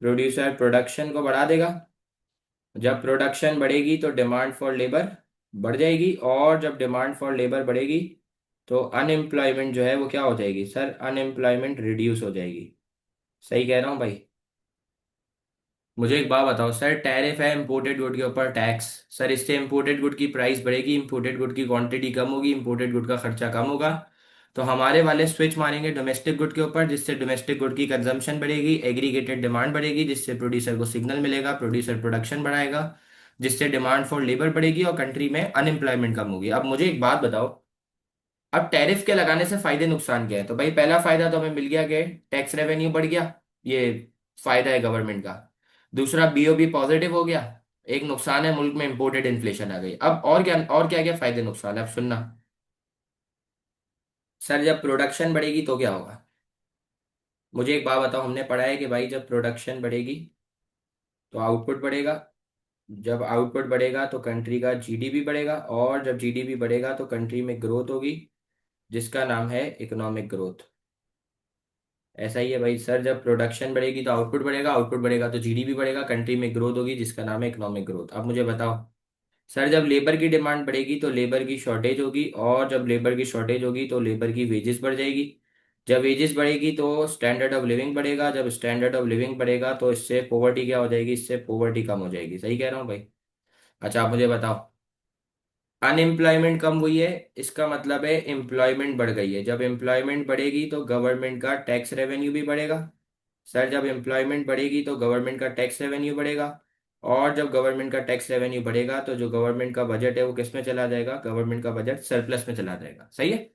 प्रोड्यूसर प्रोडक्शन को बढ़ा देगा, जब प्रोडक्शन बढ़ेगी तो डिमांड फॉर लेबर बढ़ जाएगी, और जब डिमांड फॉर लेबर बढ़ेगी तो अनएम्प्लॉयमेंट जो है वो क्या हो जाएगी, सर अनएम्प्लॉयमेंट रिड्यूस हो जाएगी। सही कह रहा हूँ भाई? मुझे एक बात बताओ, सर टैरिफ है इंपोर्टेड गुड के ऊपर टैक्स, सर इससे इंपोर्टेड गुड की प्राइस बढ़ेगी, इंपोर्टेड गुड की क्वांटिटी कम होगी, इंपोर्टेड गुड का खर्चा कम होगा, तो हमारे वाले स्विच मारेंगे डोमेस्टिक गुड के ऊपर, जिससे डोमेस्टिक गुड की कंजम्पशन बढ़ेगी, एग्रीगेटेड डिमांड बढ़ेगी, जिससे प्रोड्यूसर को सिग्नल मिलेगा, प्रोड्यूसर प्रोडक्शन बढ़ाएगा, जिससे डिमांड फॉर लेबर बढ़ेगी, और कंट्री में अनएम्प्लॉयमेंट कम होगी। अब मुझे एक बात बताओ, अब टैरिफ के लगाने से फायदे नुकसान क्या है? तो भाई पहला फायदा तो हमें मिल गया कि टैक्स रेवेन्यू बढ़ गया, ये फायदा है गवर्नमेंट का। दूसरा बीओबी पॉजिटिव हो गया। एक नुकसान है, मुल्क में इंपोर्टेड इन्फ्लेशन आ गई। अब और क्या क्या फायदे नुकसान है, अब सुनना। सर जब प्रोडक्शन बढ़ेगी तो क्या होगा, मुझे एक बात बताओ, हमने पढ़ा है कि भाई जब प्रोडक्शन बढ़ेगी तो आउटपुट बढ़ेगा, जब आउटपुट बढ़ेगा तो कंट्री का जीडीपी बढ़ेगा, और जब जीडीपी बढ़ेगा तो कंट्री में ग्रोथ होगी, जिसका नाम है इकोनॉमिक ग्रोथ। ऐसा ही है भाई, सर जब प्रोडक्शन बढ़ेगी तो आउटपुट बढ़ेगा, आउटपुट बढ़ेगा तो जीडीपी बढ़ेगा, कंट्री में ग्रोथ होगी, जिसका नाम है इकोनॉमिक ग्रोथ। अब मुझे बताओ, सर जब लेबर की डिमांड बढ़ेगी तो लेबर की शॉर्टेज होगी, और जब लेबर की शॉर्टेज होगी तो लेबर की वेजेस बढ़ जाएगी, जब वेजेस बढ़ेगी तो स्टैंडर्ड ऑफ लिविंग बढ़ेगा, जब स्टैंडर्ड ऑफ लिविंग बढ़ेगा तो इससे पॉवर्टी क्या हो जाएगी, इससे पॉवर्टी कम हो जाएगी। सही कह रहा हूँ भाई? अच्छा आप मुझे बताओ, अनएम्प्लॉयमेंट कम हुई है, इसका मतलब है एम्प्लॉयमेंट बढ़ गई है। जब एम्प्लॉयमेंट बढ़ेगी तो गवर्नमेंट का टैक्स रेवेन्यू भी बढ़ेगा। सर जब एम्प्लॉयमेंट बढ़ेगी तो गवर्नमेंट का टैक्स रेवेन्यू बढ़ेगा, और जब गवर्नमेंट का टैक्स रेवेन्यू बढ़ेगा तो जो गवर्नमेंट का बजट है वो किस में चला जाएगा, गवर्नमेंट का बजट सरप्लस में चला जाएगा। सही है।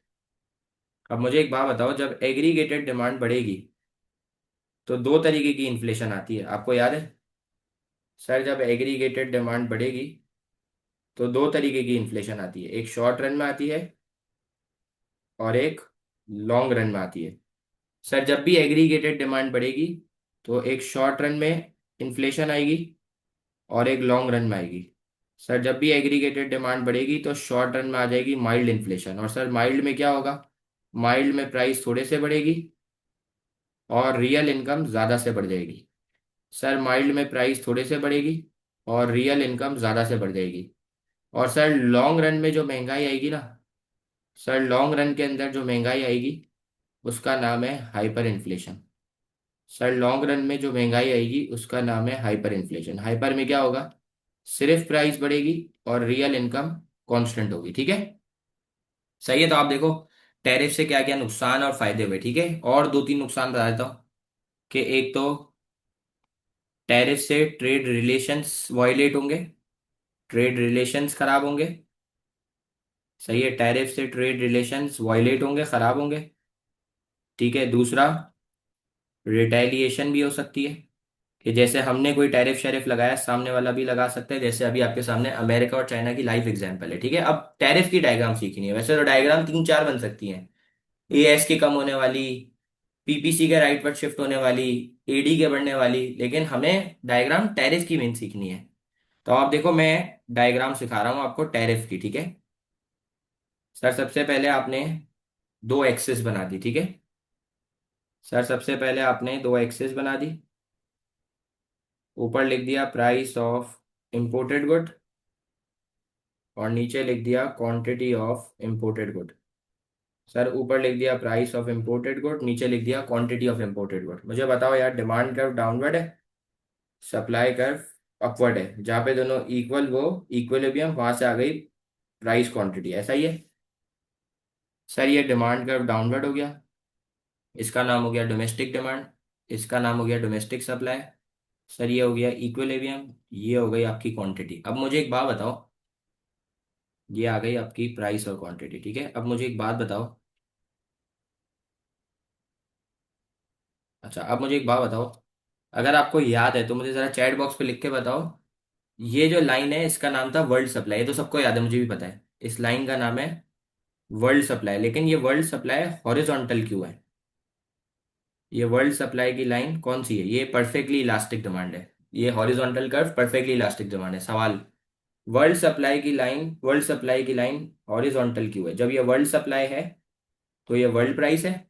अब मुझे एक बात बताओ, जब एग्रीगेटेड डिमांड बढ़ेगी तो दो तरीके की इन्फ्लेशन आती है, आपको याद है? सर जब एग्रीगेटेड डिमांड बढ़ेगी तो दो तरीके की इन्फ्लेशन आती है, एक शॉर्ट रन में आती है और एक लॉन्ग रन में आती है। सर जब भी एग्रीगेटेड डिमांड बढ़ेगी तो एक शॉर्ट रन में इन्फ्लेशन आएगी और एक लॉन्ग रन में आएगी। सर जब भी एग्रीगेटेड डिमांड बढ़ेगी तो शॉर्ट रन में आ जाएगी माइल्ड इन्फ्लेशन, और सर माइल्ड में क्या होगा, माइल्ड में प्राइस थोड़े से बढ़ेगी और रियल इनकम ज़्यादा से बढ़ जाएगी। सर माइल्ड में प्राइस थोड़े से बढ़ेगी और रियल इनकम ज़्यादा से बढ़ जाएगी। और सर लॉन्ग रन में जो महंगाई आएगी ना, सर लॉन्ग रन के अंदर जो महंगाई आएगी उसका नाम है hyper inflation. Sir long run में जो महंगाई आएगी उसका नाम है हाइपर इन्फ्लेशन। हाइपर में क्या होगा, सिर्फ प्राइस बढ़ेगी और रियल इनकम कांस्टेंट होगी। ठीक है। सही है। तो आप देखो टैरिफ से क्या क्या नुकसान और फायदे हुए। ठीक है, और दो तीन नुकसान बता देता हूँ कि एक तो टैरिफ से ट्रेड रिलेशंस वायलेट होंगे, ट्रेड रिलेशंस खराब होंगे। सही है, टैरिफ से ट्रेड रिलेशंस वायलेट होंगे, खराब होंगे। ठीक है। दूसरा, रिटेलिएशन भी हो सकती है, कि जैसे हमने कोई टैरिफ शैरिफ लगाया सामने वाला भी लगा सकता है, जैसे अभी आपके सामने अमेरिका और चाइना की लाइव एग्जांपल है। ठीक है। अब टैरिफ की डायग्राम सीखनी है, वैसे तो डायग्राम तीन चार बन सकती हैं, एएस की कम होने वाली, पीपीसी के राइट पर शिफ्ट होने वाली, एडी के बढ़ने वाली, लेकिन हमें डायग्राम टैरिफ की मेन सीखनी है। तो आप देखो मैं डायग्राम सिखा रहा हूँ आपको टैरिफ की। ठीक है। सर सबसे पहले आपने दो एक्सिस बना दी। ठीक है। सर सबसे पहले आपने दो एक्सिस बना दी, ऊपर लिख दिया प्राइस ऑफ इंपोर्टेड गुड और नीचे लिख दिया quantity of imported good. Sir ऊपर लिख दिया प्राइस ऑफ इंपोर्टेड गुड, नीचे लिख दिया क्वांटिटी ऑफ इंपोर्टेड गुड। मुझे बताओ यार, डिमांड कर्व डाउनवर्ड है, सप्लाई कर्व अपवर्ड है, जहाँ पे दोनों इक्वल वो इक्विलिब्रियम, वहां से आ गई प्राइस क्वांटिटी। ऐसा ही है। सर ये डिमांड कर्व डाउनवर्ड हो गया, इसका नाम हो गया डोमेस्टिक डिमांड, इसका नाम हो गया डोमेस्टिक सप्लाई। सर ये हो गया इक्विलिब्रियम, ये हो गई आपकी क्वांटिटी। अब मुझे एक बात बताओ, ये आ गई आपकी प्राइस और क्वांटिटी। ठीक है। अब मुझे एक बात बताओ, अच्छा अब मुझे एक बात बताओ, अगर आपको याद है तो मुझे जरा चैट बॉक्स पे लिख के बताओ, ये जो लाइन है इसका नाम था वर्ल्ड सप्लाई, ये तो सबको याद है, मुझे भी पता है, इस लाइन का नाम है वर्ल्ड सप्लाई। लेकिन ये वर्ल्ड सप्लाई हॉरिजॉन्टल क्यों है? ये वर्ल्ड सप्लाई की लाइन कौन सी है? ये परफेक्टली इलास्टिक डिमांड है, ये horizontal curve perfectly elastic demand है। सवाल, वर्ल्ड सप्लाई की लाइन हॉरिजॉन्टल क्यों है? जब ये वर्ल्ड सप्लाई है तो ये वर्ल्ड प्राइस है,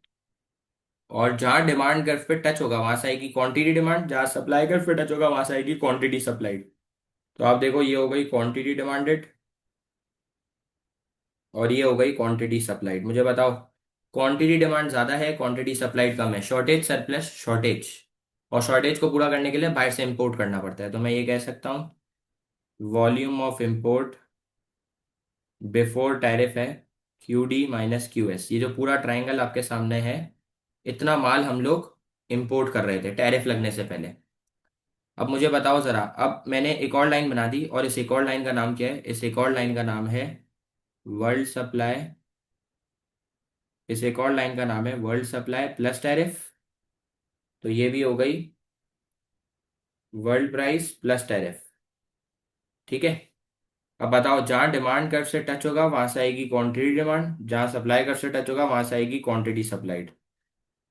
और जहां डिमांड कर्व पे टच होगा वहां से आएगी क्वांटिटी डिमांड, जहां सप्लाई कर्व पे टच होगा वहां से आएगी क्वांटिटी सप्लाइड। तो आप देखो ये हो गई क्वांटिटी डिमांडेड और ये हो गई क्वांटिटी सप्लाइड। मुझे बताओ, क्वांटिटी डिमांड ज्यादा है, क्वांटिटी सप्लाइड कम है, शॉर्टेज सरप्लस शॉर्टेज, और शॉर्टेज को पूरा करने के लिए बाहर से इंपोर्ट करना पड़ता है। तो मैं ये कह सकता हूँ volume of import before tariff है Q D minus Q S. ये जो पूरा ट्राइंगल आपके सामने है, इतना माल हम लोग इंपोर्ट कर रहे थे टैरिफ लगने से पहले। अब मुझे बताओ जरा, अब मैंने एक और लाइन बना दी, और इस एक और लाइन का नाम क्या है? इस एक और लाइन का नाम है वर्ल्ड सप्लाई, इस एक और लाइन का नाम है वर्ल्ड सप्लाई प्लस टैरिफ। तो ये भी हो गई वर्ल्ड प्राइस प्लस टैरिफ। ठीक है। अब बताओ, जहां डिमांड कर्व से टच होगा वहां से आएगी क्वांटिटी डिमांड, जहां सप्लाई कर्व से टच होगा वहां से आएगी क्वांटिटी सप्लाइड।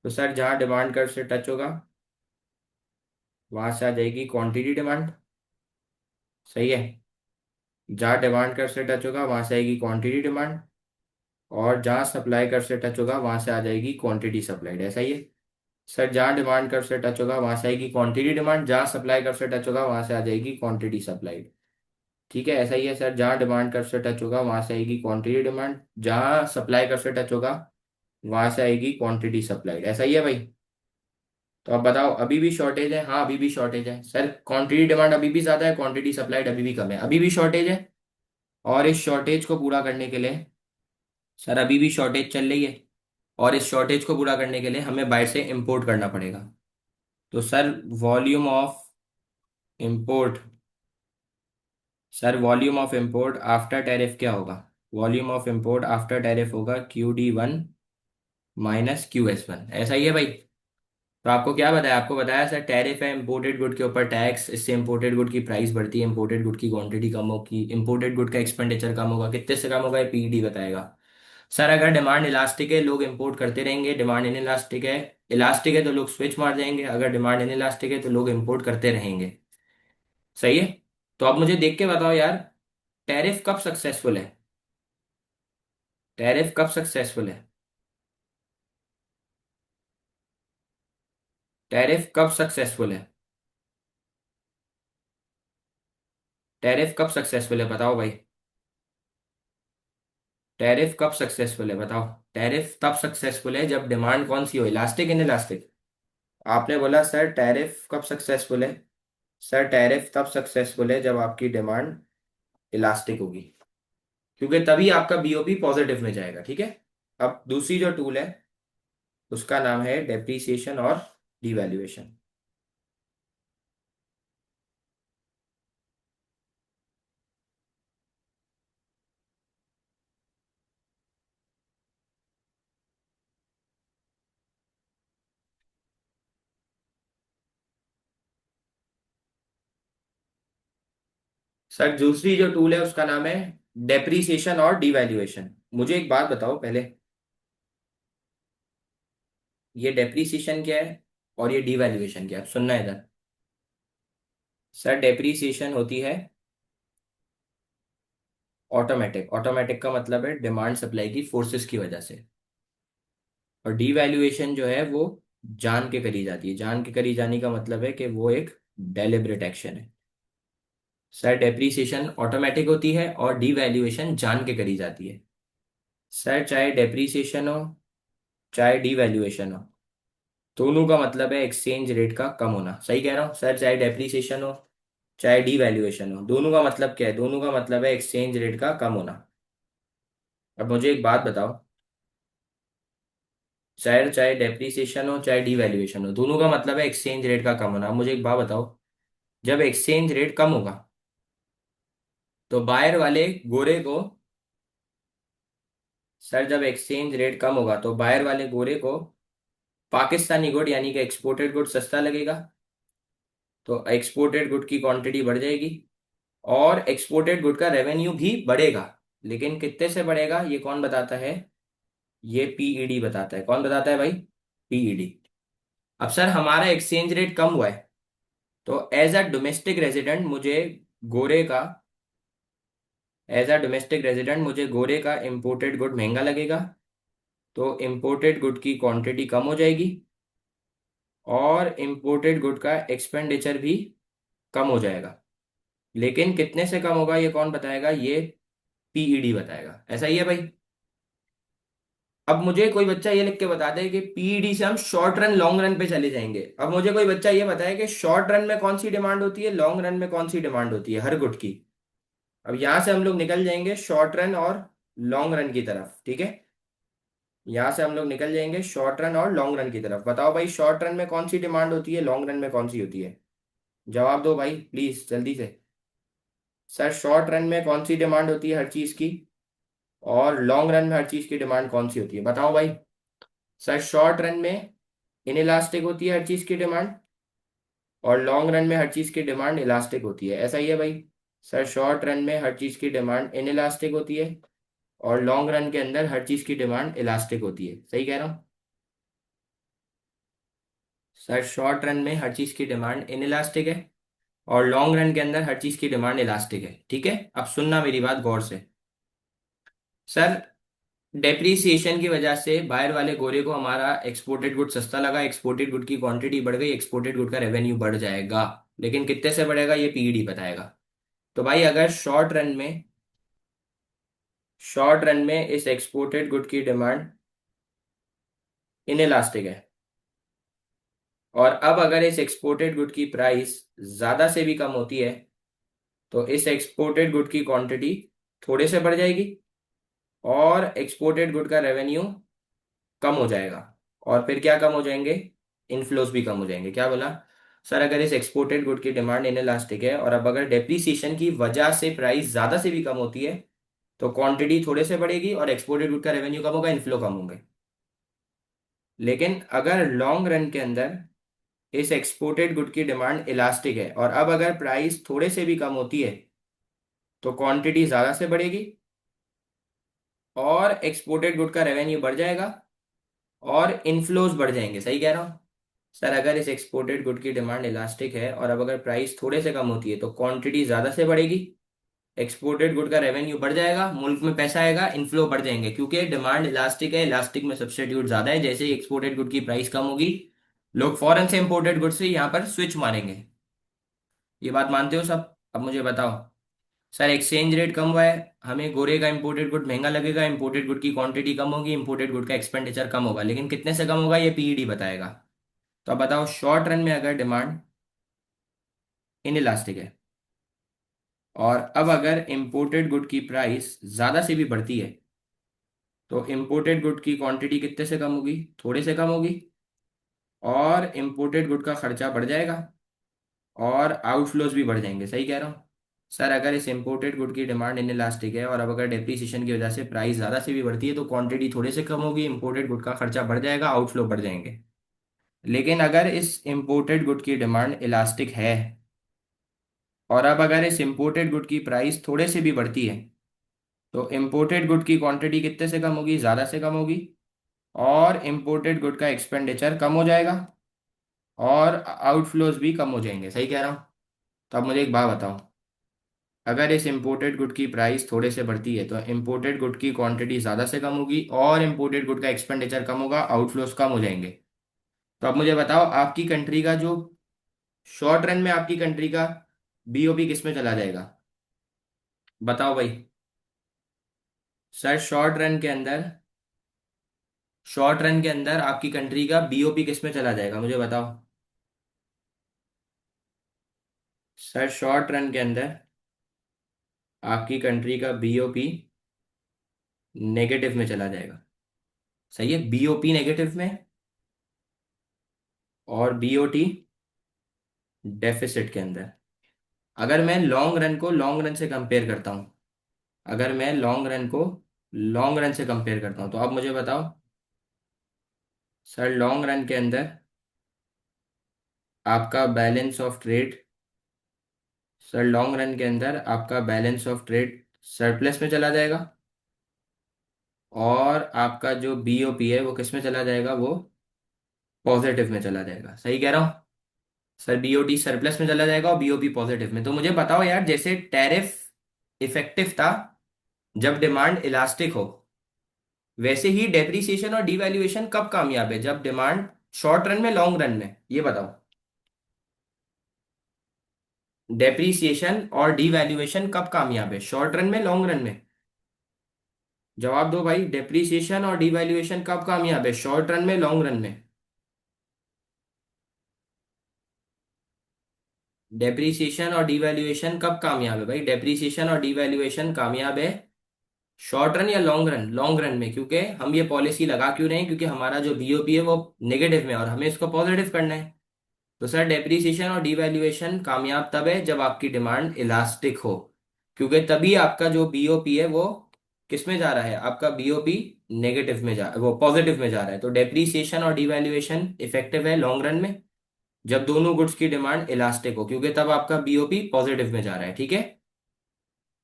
तो सर जहां डिमांड कर्व से टच होगा वहां से आ जाएगी क्वांटिटी डिमांड। सही है। जहां डिमांड कर्व से टच होगा वहां से आएगी क्वांटिटी डिमांड, और जहां सप्लाई कर्व से टच होगा वहां से आ जाएगी क्वांटिटी सप्लाइड। ऐसा ही है। सर जहां डिमांड कर्व से टच होगा वहां से आएगी क्वांटिटी डिमांड, जहां सप्लाई कर्व से टच होगा वहां से आ जाएगी क्वांटिटी सप्लाइड। ठीक है। ऐसा ही है सर, जहां डिमांड कर्व से टच होगा वहां से आएगी क्वांटिटी डिमांड, जहां सप्लाई कर्व से टच होगा वहां से आएगी क्वांटिटी सप्लाइड। ऐसा ही है भाई। तो अब बताओ, अभी भी शॉर्टेज है? हाँ अभी भी शॉर्टेज है। सर क्वांटिटी डिमांड अभी भी ज्यादा है, क्वांटिटी सप्लाइड अभी भी कम है, अभी भी शॉर्टेज है। और इस शॉर्टेज को पूरा करने के लिए, सर अभी भी शॉर्टेज चल रही है, और इस शॉर्टेज को पूरा करने के लिए हमें बाहर से इंपोर्ट करना पड़ेगा। तो sir volume of import, sir volume of import after tariff क्या होगा? Volume of import after tariff होगा QD1 माइनस QS1, ऐसा ही है भाई। तो आपको क्या बताया? आपको बताया सर टैरिफ है इंपोर्टेड गुड के ऊपर टैक्स, इससे इंपोर्टेड गुड की प्राइस बढ़ती है, इंपोर्टेड गुड की क्वांटिटी कम होगी, इंपोर्टेड गुड का एक्सपेंडिचर कम होगा, कितने से कम होगा ये पीईडी बताएगा। सर अगर डिमांड इलास्टिक है लोग इंपोर्ट करते रहेंगे, डिमांड इन इलास्टिक है तो लोग स्विच मार जाएंगे, अगर डिमांड इन इलास्टिक है तो लोग इंपोर्ट करते रहेंगे। सही है। तो अब मुझे देख के बताओ यार, टैरिफ कब सक्सेसफुल है? टैरिफ कब सक्सेसफुल है? टैरिफ कब सक्सेसफुल है? टैरिफ कब सक्सेसफुल है बताओ भाई। टैरिफ कब सक्सेसफुल है बताओ। टैरिफ तब सक्सेसफुल है जब डिमांड कौन सी हो, इलास्टिक इन इलास्टिक। आपने बोला सर टैरिफ कब सक्सेसफुल है। सर टैरिफ तब सक्सेसफुल है जब आपकी डिमांड इलास्टिक होगी, क्योंकि तभी आपका बीओपी पॉजिटिव में जाएगा। ठीक है। अब दूसरी जो टूल है उसका नाम है डेप्रीसिएशन और डिवैल्यूएशन। सर दूसरी जो टूल है उसका नाम है डेप्रीसिएशन और डिवैल्यूएशन। मुझे एक बात बताओ पहले, ये डेप्रीसिएशन क्या है और ये डिवैल्यूएशन क्या है? आप सुनना है इधर। सर डेप्रीसिएशन होती है ऑटोमेटिक, ऑटोमेटिक का मतलब है डिमांड सप्लाई की फोर्सेस की वजह से। और डीवैल्यूएशन जो है वो जान के करी जाती है, जान के करी जाने का मतलब है कि वो एक डेलिब्रेट एक्शन है। सर डेप्रीसिएशन ऑटोमेटिक होती है और डीवैल्यूएशन जान के करी जाती है। सर चाहे डेप्रीसिएशन हो चाहे डीवैल्यूएशन हो, दोनों का मतलब है एक्सचेंज रेट का कम होना। सही कह रहा हूँ सर, चाहे डेप्रीसिएशन हो चाहे डीवैल्यूएशन हो, दोनों का मतलब क्या है? दोनों का मतलब है एक्सचेंज रेट का कम होना। अब मुझे एक बात बताओ, चाहे चाहे डेप्रीसिएशन हो चाहे डीवैल्यूएशन हो, दोनों का मतलब है एक्सचेंज रेट का कम होना। अब मुझे एक बात बताओ, जब एक्सचेंज रेट कम होगा तो बायर वाले गोरे को, सर जब एक्सचेंज रेट कम होगा तो बायर वाले गोरे को पाकिस्तानी गुड यानी कि एक्सपोर्टेड गुड सस्ता लगेगा, तो एक्सपोर्टेड गुड की क्वांटिटी बढ़ जाएगी और एक्सपोर्टेड गुड का रेवेन्यू भी बढ़ेगा। लेकिन कितने से बढ़ेगा ये कौन बताता है? ये पीईडी बताता है। कौन बताता है भाई? पीईडी। अब सर हमारा एक्सचेंज रेट कम हुआ है तो एज अ डोमेस्टिक रेजिडेंट मुझे गोरे का, एज अ डोमेस्टिक रेजिडेंट मुझे गोरे का इंपोर्टेड गुड महंगा लगेगा, तो इंपोर्टेड गुड की क्वांटिटी कम हो जाएगी और इंपोर्टेड गुड का एक्सपेंडिचर भी कम हो जाएगा। लेकिन कितने से कम होगा ये कौन बताएगा? ये पीईडी बताएगा। ऐसा ही है भाई। अब मुझे कोई बच्चा ये लिख के बता दे कि पीईडी से हम शॉर्ट रन लॉन्ग रन पे चले जाएंगे। अब मुझे कोई बच्चा ये बताए कि शॉर्ट रन में कौन सी डिमांड होती है, लॉन्ग रन में कौन सी डिमांड होती है हर गुड की। अब यहां से हम लोग निकल जाएंगे शॉर्ट रन और लॉन्ग रन की तरफ। ठीक है। यहां से हम लोग निकल जाएंगे शॉर्ट रन और लॉन्ग रन की तरफ। बताओ भाई शॉर्ट रन में कौन सी डिमांड होती है, लॉन्ग रन में कौन सी होती है? जवाब दो भाई प्लीज जल्दी से। सर शॉर्ट रन में कौन सी डिमांड होती है हर चीज की, और लॉन्ग रन में हर चीज की डिमांड कौन सी होती है? बताओ भाई। सर शॉर्ट रन में इनइलास्टिक होती है हर चीज की डिमांड, और लॉन्ग रन में हर चीज की डिमांड इलास्टिक होती है। ऐसा ही है भाई। सर शॉर्ट रन में हर चीज की डिमांड इनइलास्टिक होती है और लॉन्ग रन के अंदर हर चीज की डिमांड इलास्टिक होती है। सही कह रहा हूँ? सर शॉर्ट रन में हर चीज की डिमांड इनइलास्टिक है और लॉन्ग रन के अंदर हर चीज की डिमांड इलास्टिक है। ठीक है। अब सुनना मेरी बात गौर से। सर डेप्रीसिएशन की वजह से बाहर वाले गोरे को हमारा एक्सपोर्टेड गुड सस्ता लगा, एक्सपोर्टेड गुड की क्वांटिटी बढ़ गई, एक्सपोर्टेड गुड का रेवेन्यू बढ़ जाएगा। लेकिन कितने से बढ़ेगा ये पीईडी बताएगा। तो भाई अगर शॉर्ट रन में इस एक्सपोर्टेड गुड की डिमांड इनइलास्टिक है, और अब अगर इस एक्सपोर्टेड गुड की प्राइस ज्यादा से भी कम होती है तो इस एक्सपोर्टेड गुड की क्वांटिटी थोड़े से बढ़ जाएगी, और एक्सपोर्टेड गुड का रेवेन्यू कम हो जाएगा। और फिर क्या कम हो जाएंगे? इनफ्लोज भी कम हो जाएंगे। क्या बोला? सर अगर इस एक्सपोर्टेड गुड की डिमांड इनइलास्टिक है, और अब अगर डेप्रिसिएशन की वजह से प्राइस ज्यादा से भी कम होती है, तो क्वांटिटी थोड़े से बढ़ेगी और एक्सपोर्टेड गुड का रेवेन्यू कम होगा, इनफ्लो कम होंगे। लेकिन अगर लॉन्ग रन के अंदर इस एक्सपोर्टेड गुड की डिमांड इलास्टिक है, और अब अगर प्राइस थोड़े से भी कम होती है, तो क्वांटिटी ज्यादा से बढ़ेगी और एक्सपोर्टेड गुड का रेवेन्यू बढ़ जाएगा और इनफ्लोज बढ़ जाएंगे। सही कह रहा हूँ? सर अगर इस एक्सपोर्टेड गुड की डिमांड इलास्टिक है, और अब अगर प्राइस थोड़े से कम होती है, तो क्वांटिटी ज्यादा से बढ़ेगी, एक्सपोर्टेड गुड का रेवेन्यू बढ़ जाएगा, मुल्क में पैसा आएगा, इनफ्लो बढ़ जाएंगे, क्योंकि डिमांड इलास्टिक है, इलास्टिक में सब्स्टिट्यूट ज्यादा है। जैसे ही एक्सपोर्टेड गुड की प्राइस कम होगी, लोग फॉरेन से इंपोर्टेड गुड से यहाँ पर स्विच मारेंगे। ये बात मानते हो सब? अब मुझे बताओ। सर एक्सचेंज रेट कम हुआ है, हमें गोरे का इंपोर्टेड गुड महंगा लगेगा, इंपोर्टेड गुड की क्वांटिटी कम होगी, इंपोर्टेड गुड का एक्सपेंडिचर कम होगा, लेकिन कितने से कम होगा ये पीईडी बताएगा। तो अब बताओ, शॉर्ट रन में अगर डिमांड इनइलास्टिक है, और अब अगर इंपोर्टेड गुड की प्राइस ज्यादा से भी बढ़ती है, तो इंपोर्टेड गुड की क्वांटिटी कितने से कम होगी? थोड़े से कम होगी, और इंपोर्टेड गुड का खर्चा बढ़ जाएगा और आउटफ्लोज भी बढ़ जाएंगे। सही कह रहा हूँ? सर अगर इस इंपोर्टेड गुड की डिमांड इनइलास्टिक है, और अब अगर डेप्रिसिएशन की वजह से प्राइस ज़्यादा से भी बढ़ती है, तो क्वांटिटी थोड़े से कम होगी, इंपोर्टेड गुड का खर्चा बढ़ जाएगा, आउटफ्लो बढ़ जाएंगे। लेकिन अगर इस इंपोर्टेड गुड की डिमांड इलास्टिक है, और अब अगर इस इंपोर्टेड गुड की प्राइस थोड़े से भी बढ़ती है, तो इंपोर्टेड गुड की क्वांटिटी कितने से कम होगी? ज़्यादा से कम होगी, और इंपोर्टेड गुड का एक्सपेंडिचर कम हो जाएगा और आउटफ्लोज भी कम हो जाएंगे। सही कह रहा हूँ? तो अब मुझे एक बात बताओ, अगर इस इंपोर्टेड गुड की प्राइस थोड़े से बढ़ती है, तो इंपोर्टेड गुड की क्वांटिटी ज़्यादा से कम होगी और इंपोर्टेड गुड का एक्सपेंडिचर कम होगा, आउटफ्लोज कम हो जाएंगे। तो अब मुझे बताओ, आपकी कंट्री का जो शॉर्ट रन में आपकी कंट्री का बीओपी किस में चला जाएगा? बताओ भाई। सर शॉर्ट रन के अंदर आपकी कंट्री का बीओपी किस में चला जाएगा, मुझे बताओ। सर शॉर्ट रन के अंदर आपकी कंट्री का बीओपी नेगेटिव में चला जाएगा। सही है, बीओपी नेगेटिव में, और बीओटी डेफिसिट के अंदर। अगर मैं लॉन्ग रन को लॉन्ग रन से कंपेयर करता हूं, अगर मैं लॉन्ग रन को लॉन्ग रन से कंपेयर करता हूं, तो अब मुझे बताओ। सर लॉन्ग रन के अंदर आपका balance of trade sir long run के अंदर आपका बैलेंस ऑफ ट्रेड सरप्लस में चला जाएगा, और आपका जो बीओपी है वो किस में चला जाएगा? वो पॉजिटिव में चला जाएगा। सही कह रहा हूँ? सर बीओटी सरप्लस में चला जाएगा और बीओपी पॉजिटिव में। तो मुझे बताओ यार, जैसे टैरिफ इफेक्टिव था जब डिमांड इलास्टिक हो, वैसे ही डेप्रिसिएशन और डिवैल्यूएशन कब कामयाब है? जब डिमांड शॉर्ट रन में, लॉन्ग रन में, ये बताओ। डेप्रिसिएशन और डिवैल्यूएशन कब कामयाब है? शॉर्ट रन में, लॉन्ग रन में? जवाब दो भाई, डेप्रिसिएशन और डिवैल्यूएशन कब कामयाब है? शॉर्ट रन में, लॉन्ग रन में? डेप्रिसिएशन और डिवैल्यूएशन कब कामयाब है भाई? डेप्रिसिएशन और डिवैल्यूएशन कामयाब है शॉर्ट रन या लॉन्ग रन? लॉन्ग रन में, क्योंकि हम ये पॉलिसी लगा क्यों रहे हैं? क्योंकि हमारा जो बीओपी है वो नेगेटिव में है, और हमें इसको पॉजिटिव करना है। तो सर डेप्रिसिएशन और डिवैल्यूएशन कामयाब तब है जब आपकी डिमांड इलास्टिक हो, क्योंकि तभी आपका जो बीओपी है वो किस में जा रहा है? आपका बीओपी नेगेटिव में जा वो पॉजिटिव में जा रहा है। तो डेप्रिसिएशन और डिवैल्यूएशन इफेक्टिव है लॉन्ग रन में, जब दोनों गुड्स की डिमांड इलास्टिक हो, क्योंकि तब आपका बीओपी पॉजिटिव में जा रहा है। ठीक है?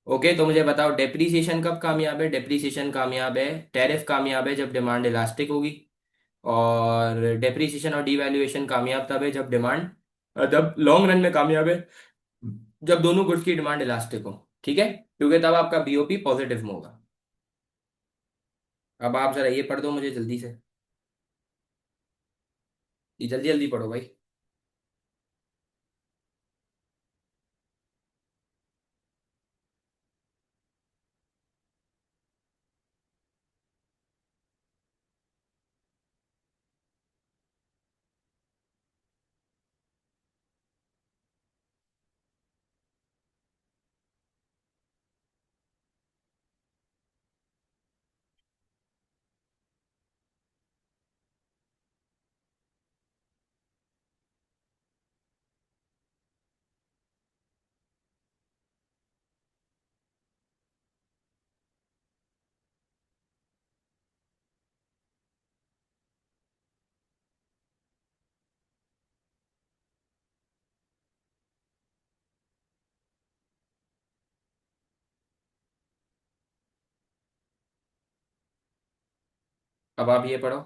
ओके, तो मुझे बताओ, डेप्रिसिएशन कब कामयाब है? डेप्रिसिएशन कामयाब है, टैरिफ कामयाब है जब डिमांड इलास्टिक होगी, और डेप्रिसिएशन और डिवैल्यूएशन कामयाब तब है जब लॉन्ग रन में कामयाब है जब दोनों गुड्स की डिमांड इलास्टिक हो। ठीक है? क्योंकि तब आपका बीओपी पॉजिटिव में होगा। अब आप जरा ये पढ़ दो मुझे जल्दी से, ये जल्दी जल्दी पढ़ो भाई। अब आप ये पढ़ो।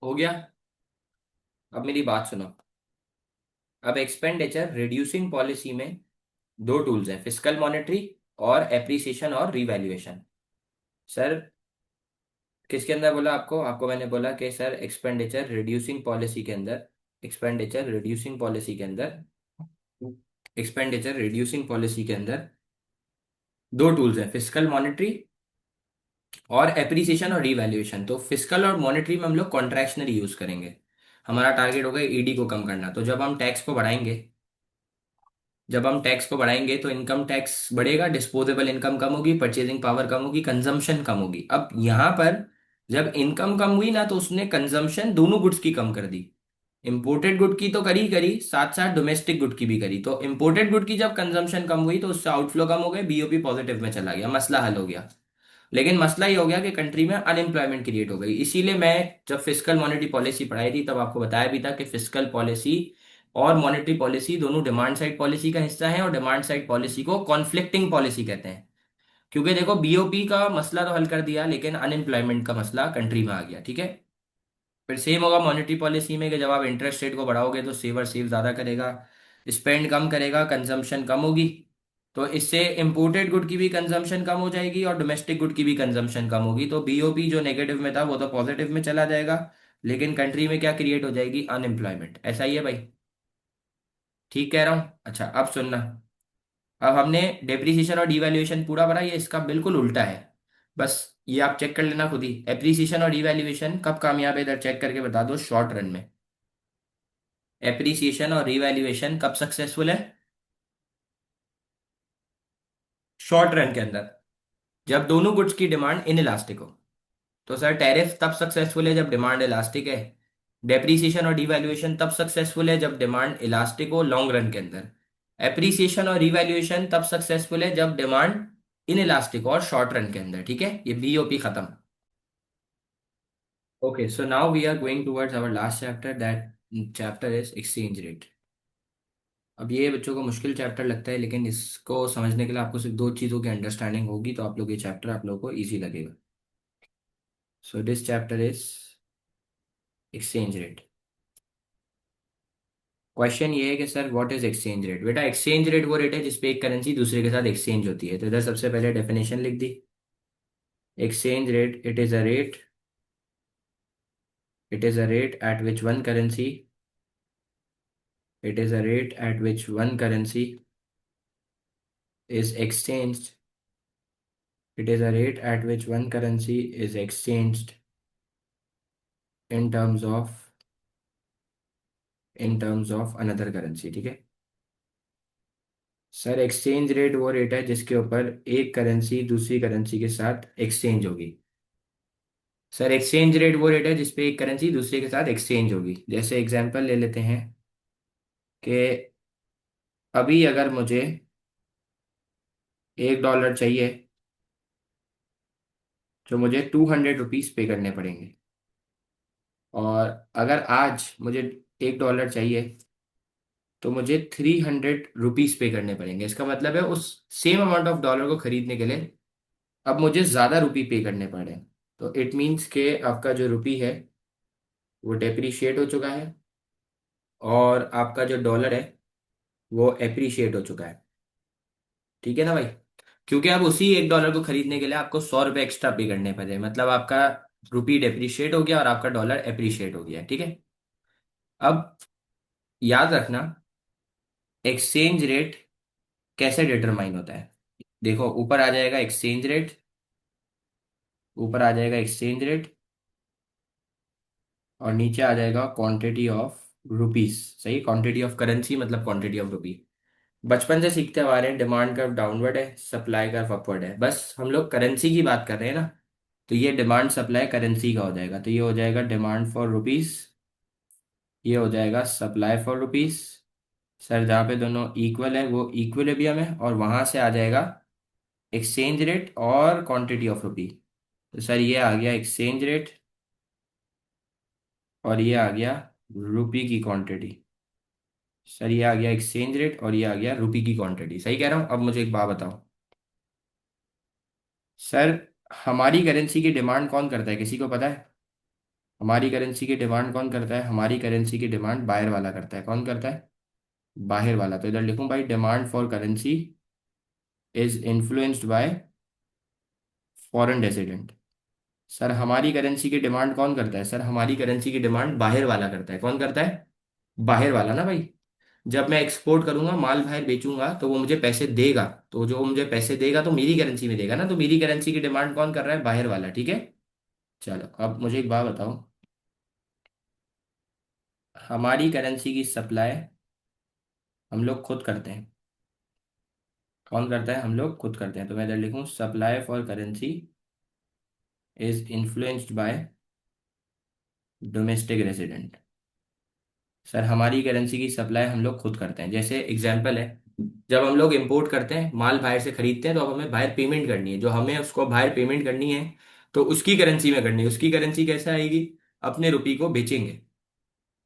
हो गया। अब मेरी बात सुनो। अब एक्सपेंडिचर रिड्यूसिंग पॉलिसी में दो टूल्स हैं, फिस्कल मॉनेटरी और एप्रिसिएशन और रिवैल्यूएशन। सर, किसके अंदर बोला आपको? आपको मैंने बोला कि सर एक्सपेंडिचर रिड्यूसिंग पॉलिसी के अंदर, एक्सपेंडिचर रिड्यूसिंग पॉलिसी के अंदर, एक्सपेंडिचर रिड्यूसिंग पॉलिसी के अंदर दो टूल्स हैं, फिस्कल मॉनेटरी और एप्रिसिएशन और रिवैल्यूएशन। तो फिस्कल और मॉनेटरी में हम लोग कॉन्ट्रैक्शनरी यूज करेंगे। हमारा टारगेट होगा ईडी को कम करना। तो जब हम टैक्स को बढ़ाएंगे तो इनकम टैक्स बढ़ेगा, डिस्पोजेबल इनकम कम होगी, परचेजिंग पावर कम होगी, कंजम्पशन कम होगी। अब यहां पर जब इनकम कम हुई ना, तो उसने कंजम्पशन दोनों गुड्स की कम कर दी। इंपोर्टेड गुड की तो करी करी, साथ साथ डोमेस्टिक गुड की भी करी। तो इंपोर्टेड गुड की जब कंजम्पशन कम हुई तो उससे आउटफ्लो कम हो गए, बीओपी पॉजिटिव में चला गया, मसला हल हो गया। लेकिन मसला ये हो गया कि कंट्री में अनएम्प्लॉयमेंट क्रिएट हो गई। इसीलिए मैं जब फिस्कल मॉनेटरी पॉलिसी पढ़ाई थी तब आपको बताया भी था कि फिस्कल पॉलिसी और मॉनेटरी पॉलिसी दोनों डिमांड साइड पॉलिसी का हिस्सा है, और डिमांड साइड पॉलिसी को कॉन्फ्लिक्टिंग पॉलिसी कहते हैं। क्योंकि देखो, बीओपी का मसला तो हल कर दिया, लेकिन अनएम्प्लॉयमेंट का मसला कंट्री में आ गया। ठीक है। फिर सेम होगा मॉनेटरी पॉलिसी में कि जब आप इंटरेस्ट रेट को बढ़ाओगे तो सेवर सेव ज्यादा करेगा, स्पेंड कम करेगा, कंजम्पशन कम होगी। तो इससे इंपोर्टेड गुड की भी कंजम्पशन कम हो जाएगी और डोमेस्टिक गुड की भी कंजम्पशन कम होगी। तो बीओपी जो नेगेटिव में था वो तो पॉजिटिव में चला जाएगा। लेकिन कंट्री में क्या क्रिएट हो जाएगी? अनएम्प्लॉयमेंट। ऐसा ही है भाई? ठीक कह रहा हूँ? अच्छा, अब सुनना। अब हमने डेप्रिसिएशन और डिवैल्यूएशन पूरा पढ़ा, ये इसका बिल्कुल उल्टा है। बस ये आप चेक कर लेना खुद ही। एप्रिसिएशन और डिवैल्यूएशन कब कामयाब है, इधर चेक करके बता दो शॉर्ट रन में। एप्रिसिएशन और रिवैल्यूएशन कब सक्सेसफुल है? शॉर्ट रन के अंदर, जब दोनों गुड्स की डिमांड इन इलास्टिक हो। तो सर टैरिफ तब सक्सेसफुल है जब डिमांड इलास्टिक है। डेप्रिसिएशन और डिवैल्यूएशन तब सक्सेसफुल है जब डिमांड इलास्टिक हो लॉन्ग रन के अंदर। एप्रिसिएशन और रिवैल्यूएशन तब सक्सेसफुल है जब डिमांड इन इलास्टिक और शॉर्ट रन के अंदर। ठीक है, ये बीओपी खत्म। Okay, so now we are going towards our last chapter, that chapter is exchange rate. अब ये बच्चों को मुश्किल चैप्टर लगता है, लेकिन इसको समझने के लिए आपको सिर्फ दो चीज़ों की अंडरस्टैंडिंग होगी तो आप लोग ये चैप्टर आप लोगों को इजी लगेगा। So this chapter is exchange rate. Question ये है कि sir what is exchange rate? बेटा, एक्सचेंज रेट वो रेट है जिसपे एक करेंसी दूसरे के साथ एक्सचेंज होती है। तो इधर सबसे पहले डेफिनेशन लिख दी। Exchange rate, it is a rate at which one currency, it is a rate at which one currency is exchanged, it is a rate at which one currency is exchanged in terms of another currency। ठीक है। Sir exchange rate वो rate है जिसके ऊपर एक currency दूसरी currency के साथ एक्सचेंज होगी। सर एक्सचेंज रेट वो रेट है जिसपे एक करेंसी दूसरे के साथ एक्सचेंज होगी। जैसे एग्जांपल ले लेते हैं कि अभी अगर मुझे $1 चाहिए, जो मुझे 200 रुपीज पे करने पड़ेंगे। और अगर आज मुझे $1 चाहिए तो मुझे 300 रुपीज पे करने पड़ेंगे। इसका मतलब है उस सेम अमाउंट ऑफ डॉलर को खरीदने के लिए अब मुझे ज्यादा रुपी पे करने पड़े। तो इट मीन्स के आपका जो रुपी है वो डेप्रीशिएट हो चुका है, और आपका जो डॉलर है वो एप्रिशिएट हो चुका है। ठीक है ना भाई? क्योंकि अब उसी $1 को खरीदने के लिए आपको $100 एक्स्ट्रा पे करने पड़े, मतलब आपका रुपी डेप्रिशिएट हो गया और आपका डॉलर एप्रिशिएट हो गया। ठीक है। अब याद रखना, एक्सचेंज रेट कैसे डिटरमाइन होता है। देखो, ऊपर आ जाएगा एक्सचेंज रेट, ऊपर आ जाएगा एक्सचेंज रेट, और नीचे आ जाएगा क्वांटिटी ऑफ रुपीस। सही, क्वांटिटी ऑफ करेंसी मतलब क्वांटिटी ऑफ रुपी। बचपन से सीखते आ रहे हैं, डिमांड कर्व डाउनवर्ड है, सप्लाई कर्व अपवर्ड है, बस हम लोग करेंसी की बात कर रहे हैं ना। तो ये डिमांड सप्लाई करेंसी का हो जाएगा, तो ये हो जाएगा डिमांड फॉर रुपीस, ये हो जाएगा सप्लाई फॉर रुपीस। सर जहाँ पे दोनों इक्वल है वो इक्विलिब्रियम है, और वहां से आ जाएगा एक्सचेंज रेट और क्वांटिटी ऑफ रुपी। तो सर ये आ गया एक्सचेंज रेट, और ये आ गया रुपी की क्वांटिटी। सर ये आ गया एक्सचेंज रेट, और ये आ गया रुपी की क्वांटिटी। सही कह रहा हूँ? अब मुझे एक बात बताओ सर, हमारी करेंसी की डिमांड कौन करता है, किसी को पता है? हमारी करेंसी की डिमांड कौन करता है? हमारी करेंसी की डिमांड बाहर वाला करता है। कौन करता है? बाहर वाला। तो इधर लिखूं भाई, demand for currency is influenced by foreign resident. Sir हमारी करेंसी की डिमांड कौन करता है? सर हमारी करेंसी की डिमांड बाहर वाला करता है। कौन करता है? बाहर वाला ना भाई। जब मैं एक्सपोर्ट करूंगा, माल बाहर बेचूंगा, तो वो मुझे पैसे देगा। तो जो मुझे पैसे देगा तो मेरी करेंसी में देगा ना, तो मेरी करेंसी की डिमांड कौन कर रहा है? बाहर वाला। ठीक है। चलो अब मुझे एक बात बताओ, हमारी करेंसी की सप्लाई हम लोग खुद करते हैं। कौन करता है? हम लोग खुद करते हैं। तो मैं इधर लिखूं, supply for currency is influenced by domestic resident. Sir हमारी करेंसी की सप्लाई हम लोग खुद करते हैं। जैसे एग्जांपल है, जब हम लोग इंपोर्ट करते हैं, माल बाहर से खरीदते हैं, तो अब हमें बाहर पेमेंट करनी है। जो हमें उसको बाहर पेमेंट करनी है, तो उसकी करेंसी में करनी है। उसकी करेंसी कैसे आएगी? अपने रुपये को बेचेंगे।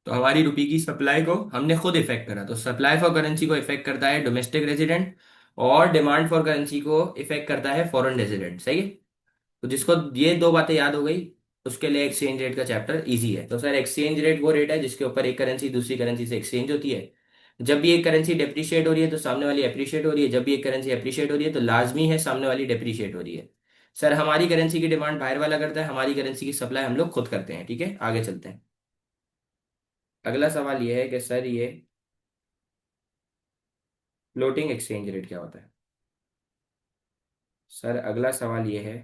तो हमारी रुपये की सप्लाई को हमने खुद इफेक्ट करा, तो सप्लाई फॉर करेंसी को इफेक्ट करता है डोमेस्टिक रेजिडेंट, और डिमांड फॉर करेंसी को इफेक्ट करता है फॉरेन रेजिडेंट। सही है? तो जिसको ये दो बातें याद हो गई, उसके लिए एक्सचेंज रेट का चैप्टर इजी है। तो सर एक्सचेंज रेट वो रेट है जिसके ऊपर एक करेंसी दूसरी करेंसी से एक्सचेंज होती है। जब भी एक करेंसी डेप्रिशिएट हो रही है तो सामने वाली अप्रिशिएट हो रही है, जब भी एक करेंसी अप्रिशिएट हो रही है तो लाजमी है सामने वाली डेप्रिशिएट हो रही है। सर हमारी करेंसी की डिमांड बाहर वाला करता है, हमारी करेंसी की सप्लाई हम लोग खुद करते हैं। ठीक है, आगे चलते हैं। अगला सवाल ये है कि सर ये फ्लोटिंग एक्सचेंज रेट क्या होता है? सर अगला सवाल ये है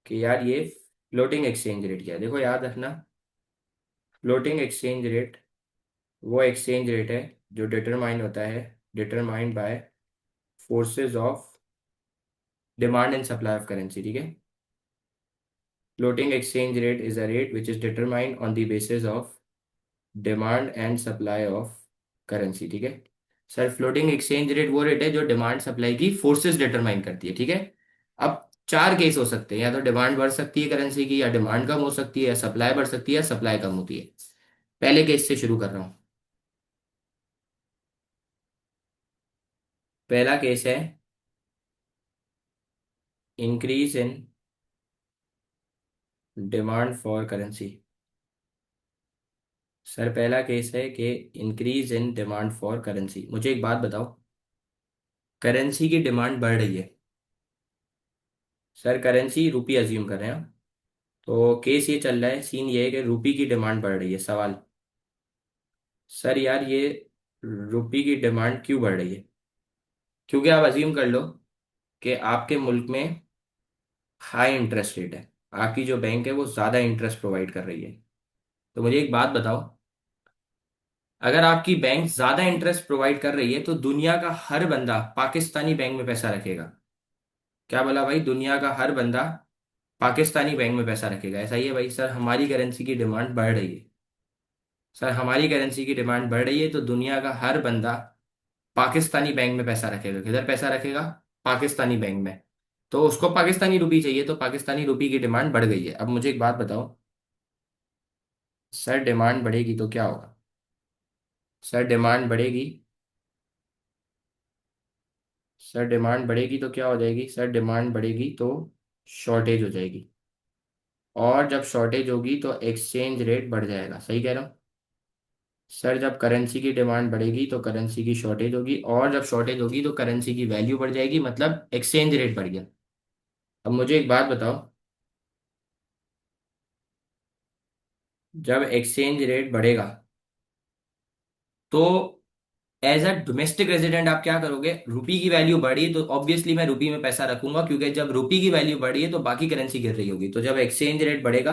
कि यार ये फ्लोटिंग एक्सचेंज रेट क्या है। देखो याद रखना, फ्लोटिंग एक्सचेंज रेट वो एक्सचेंज रेट है जो डिटरमाइन होता है, determined by forces of demand and supply of currency. ठीक है। Floating exchange rate is a rate which is determined on the basis of demand and supply of currency. ठीक है। Sir floating exchange rate वो rate है जो demand supply की forces determine करती है। ठीक है। अब चार केस हो सकते हैं, या तो डिमांड बढ़ सकती है करेंसी की, या डिमांड कम हो सकती है, या सप्लाई बढ़ सकती है, या सप्लाई कम होती है। पहले केस से शुरू कर रहा हूँ। पहला केस है increase in demand for currency. Sir पहला केस है कि increase in demand for currency. मुझे एक बात बताओ, करेंसी की डिमांड बढ़ रही है। सर करेंसी रुपी अज्यूम कर रहे हैं हम। तो केस ये चल रहा है, सीन ये है कि रुपी की डिमांड बढ़ रही है। सवाल, सर यार ये रुपी की डिमांड क्यों बढ़ रही है? क्योंकि आप अज्यूम कर लो कि आपके मुल्क में हाई इंटरेस्ट रेट है, आपकी जो बैंक है वो ज़्यादा इंटरेस्ट प्रोवाइड कर रही है। तो मुझे एक बात बताओ, अगर आपकी बैंक ज़्यादा इंटरेस्ट प्रोवाइड कर रही है तो दुनिया का हर बंदा पाकिस्तानी बैंक में पैसा रखेगा। क्या बोला भाई? दुनिया का हर बंदा पाकिस्तानी बैंक में पैसा रखेगा। ऐसा ही है भाई। सर हमारी करेंसी की डिमांड बढ़ रही है, सर हमारी करेंसी की डिमांड बढ़ रही है, तो दुनिया का हर बंदा पाकिस्तानी बैंक में पैसा रखेगा। किधर पैसा रखेगा? पाकिस्तानी बैंक में। तो उसको पाकिस्तानी रुपी चाहिए, तो पाकिस्तानी रुपी की डिमांड बढ़ गई है। अब मुझे एक बात बताओ, सर डिमांड बढ़ेगी तो क्या होगा? सर डिमांड बढ़ेगी, सर डिमांड बढ़ेगी तो क्या हो जाएगी? सर डिमांड बढ़ेगी तो शॉर्टेज हो जाएगी। और जब शॉर्टेज होगी तो एक्सचेंज रेट बढ़ जाएगा, सही कह रहा हूँ? सर जब करेंसी की डिमांड बढ़ेगी तो करेंसी की शॉर्टेज होगी, और जब शॉर्टेज होगी तो करेंसी की वैल्यू बढ़ जाएगी, मतलब एक्सचेंज रेट बढ़ गया। अब मुझे एक बात बताओ, जब एक्सचेंज रेट बढ़ेगा तो एज अ डोमेस्टिक रेजिडेंट आप क्या करोगे? रुपी की वैल्यू बढ़ी तो ऑब्वियसली मैं रुपी में पैसा रखूंगा, क्योंकि जब रुपी की वैल्यू बढ़ी है तो बाकी करेंसी गिर रही होगी। तो जब एक्सचेंज रेट बढ़ेगा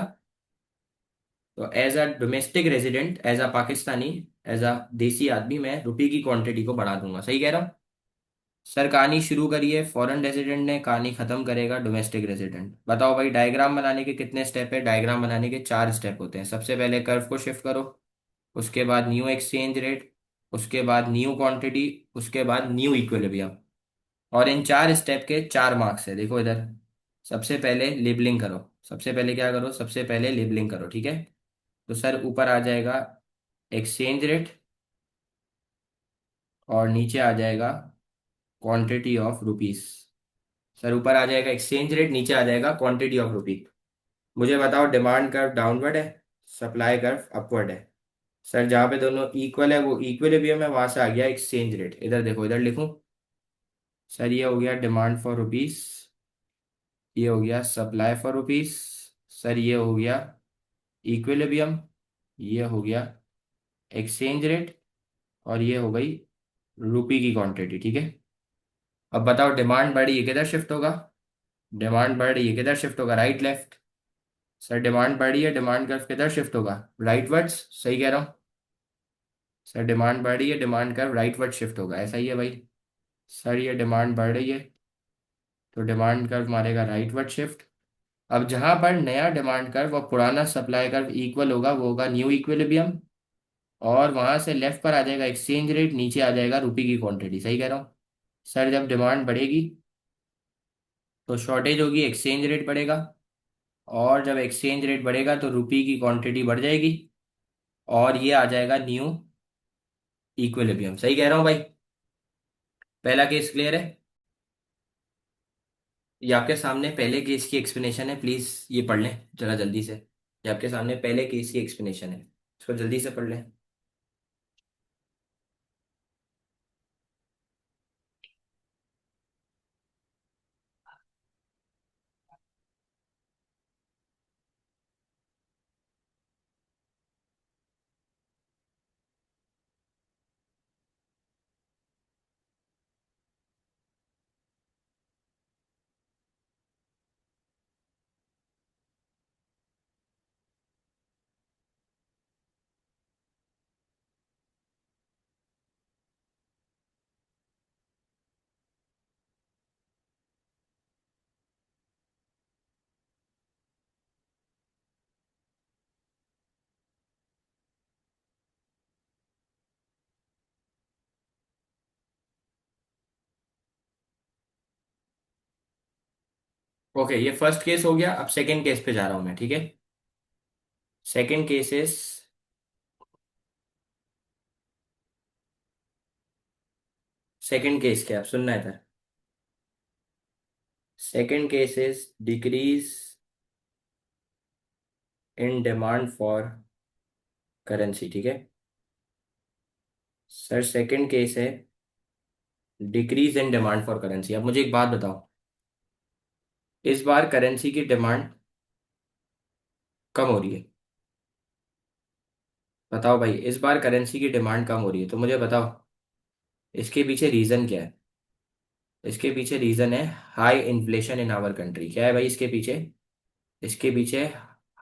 तो as a domestic resident, as a Pakistani, as a desi आदमी, मैं रुपी की क्वांटिटी को बढ़ा दूंगा, सही कह रहा हूँ? सर कहानी शुरू करिए, फॉरेन रेजिडेंट ने, कहानी खत्म करेगा डोमेस्टिक रेजिडेंट। बताओ भाई, डायग्राम बनाने के कितने स्टेप है? डायग्राम बनाने के 4 स्टेप होते हैं। सबसे पहले कर्व को शिफ्ट करो, उसके बाद न्यू एक्सचेंज रेट, उसके बाद न्यू क्वांटिटी, उसके बाद न्यू इक्विलिब्रियम। और इन 4 स्टेप के 4 मार्क्स है, देखो इधर। सबसे पहले लेबलिंग करो। सबसे पहले क्या करो? सबसे पहले लेबलिंग करो, ठीक है? तो सर ऊपर आ जाएगा एक्सचेंज रेट, और नीचे आ जाएगा क्वांटिटी ऑफ रुपीस। सर ऊपर आ जाएगा एक्सचेंज रेट, नीचे आ जाएगा क्वांटिटी ऑफ रुपी। मुझे बताओ, डिमांड कर्व डाउनवर्ड है, सप्लाई कर्व अपवर्ड है? सर जहाँ पे दोनों इक्वल है वो इक्विलिब्रियम है, वहां से आ गया एक्सचेंज रेट। इधर देखो, इधर लिखूं? सर ये हो गया डिमांड फॉर रुपीस, ये हो गया सप्लाई फॉर रुपीस, सर ये हो गया इक्विलिब्रियम, ये हो गया एक्सचेंज रेट, और ये हो गई रुपी की क्वांटिटी, ठीक है? अब बताओ, डिमांड बढ़ी है, किधर शिफ्ट होगा? डिमांड बढ़ रही है, किधर शिफ्ट होगा? Right left? सर डिमांड बढ़ी है, डिमांड कर्व किधर शिफ्ट होगा? राइट वर्ड्स, सही कह रहा हूँ? सर डिमांड बढ़ रही है, demand curve right word shift होगा, ऐसा ही है भाई? सर ये डिमांड बढ़ रही है तो डिमांड कर्व मारेगा राइट वर्ड शिफ्ट। अब जहां पर नया डिमांड कर्व और पुराना सप्लाई कर्व इक्वल होगा वो होगा न्यू इक्विलिब्रियम, और वहां से लेफ्ट पर आ जाएगा एक्सचेंज रेट, नीचे आ जाएगा रुपी की क्वांटिटी, सही कह रहा हूँ? सर जब डिमांड बढ़ेगी तो शॉर्टेज होगी, एक्सचेंज रेट बढ़ेगा, और जब एक्सचेंज रेट बढ़ेगा तो रुपी की क्वांटिटी बढ़ जाएगी, और ये आ जाएगा न्यू इक्विलिब्रियम, सही कह रहा हूँ भाई? पहला केस क्लियर है? ये आपके सामने पहले केस की एक्सप्लेनेशन है, प्लीज ये पढ़ लें जरा जल्दी से। ये आपके सामने पहले केस की एक्सप्लेनेशन है, इसको जल्दी से पढ़ लें। ओके, ये फर्स्ट केस हो गया। अब सेकंड केस पे जा रहा हूं मैं, ठीक है? Second case is, second case क्या है? आप सुनना है इधर। Second case is decrease in demand for currency, ठीक है? सर सेकंड केस है decrease in demand for currency. अब मुझे एक बात बताओ, इस बार करेंसी की डिमांड कम हो रही है। बताओ भाई, इस बार करेंसी की डिमांड कम हो रही है, तो मुझे बताओ इसके पीछे रीजन क्या है? इसके पीछे रीजन है high inflation in our country. क्या है भाई इसके पीछे? इसके पीछे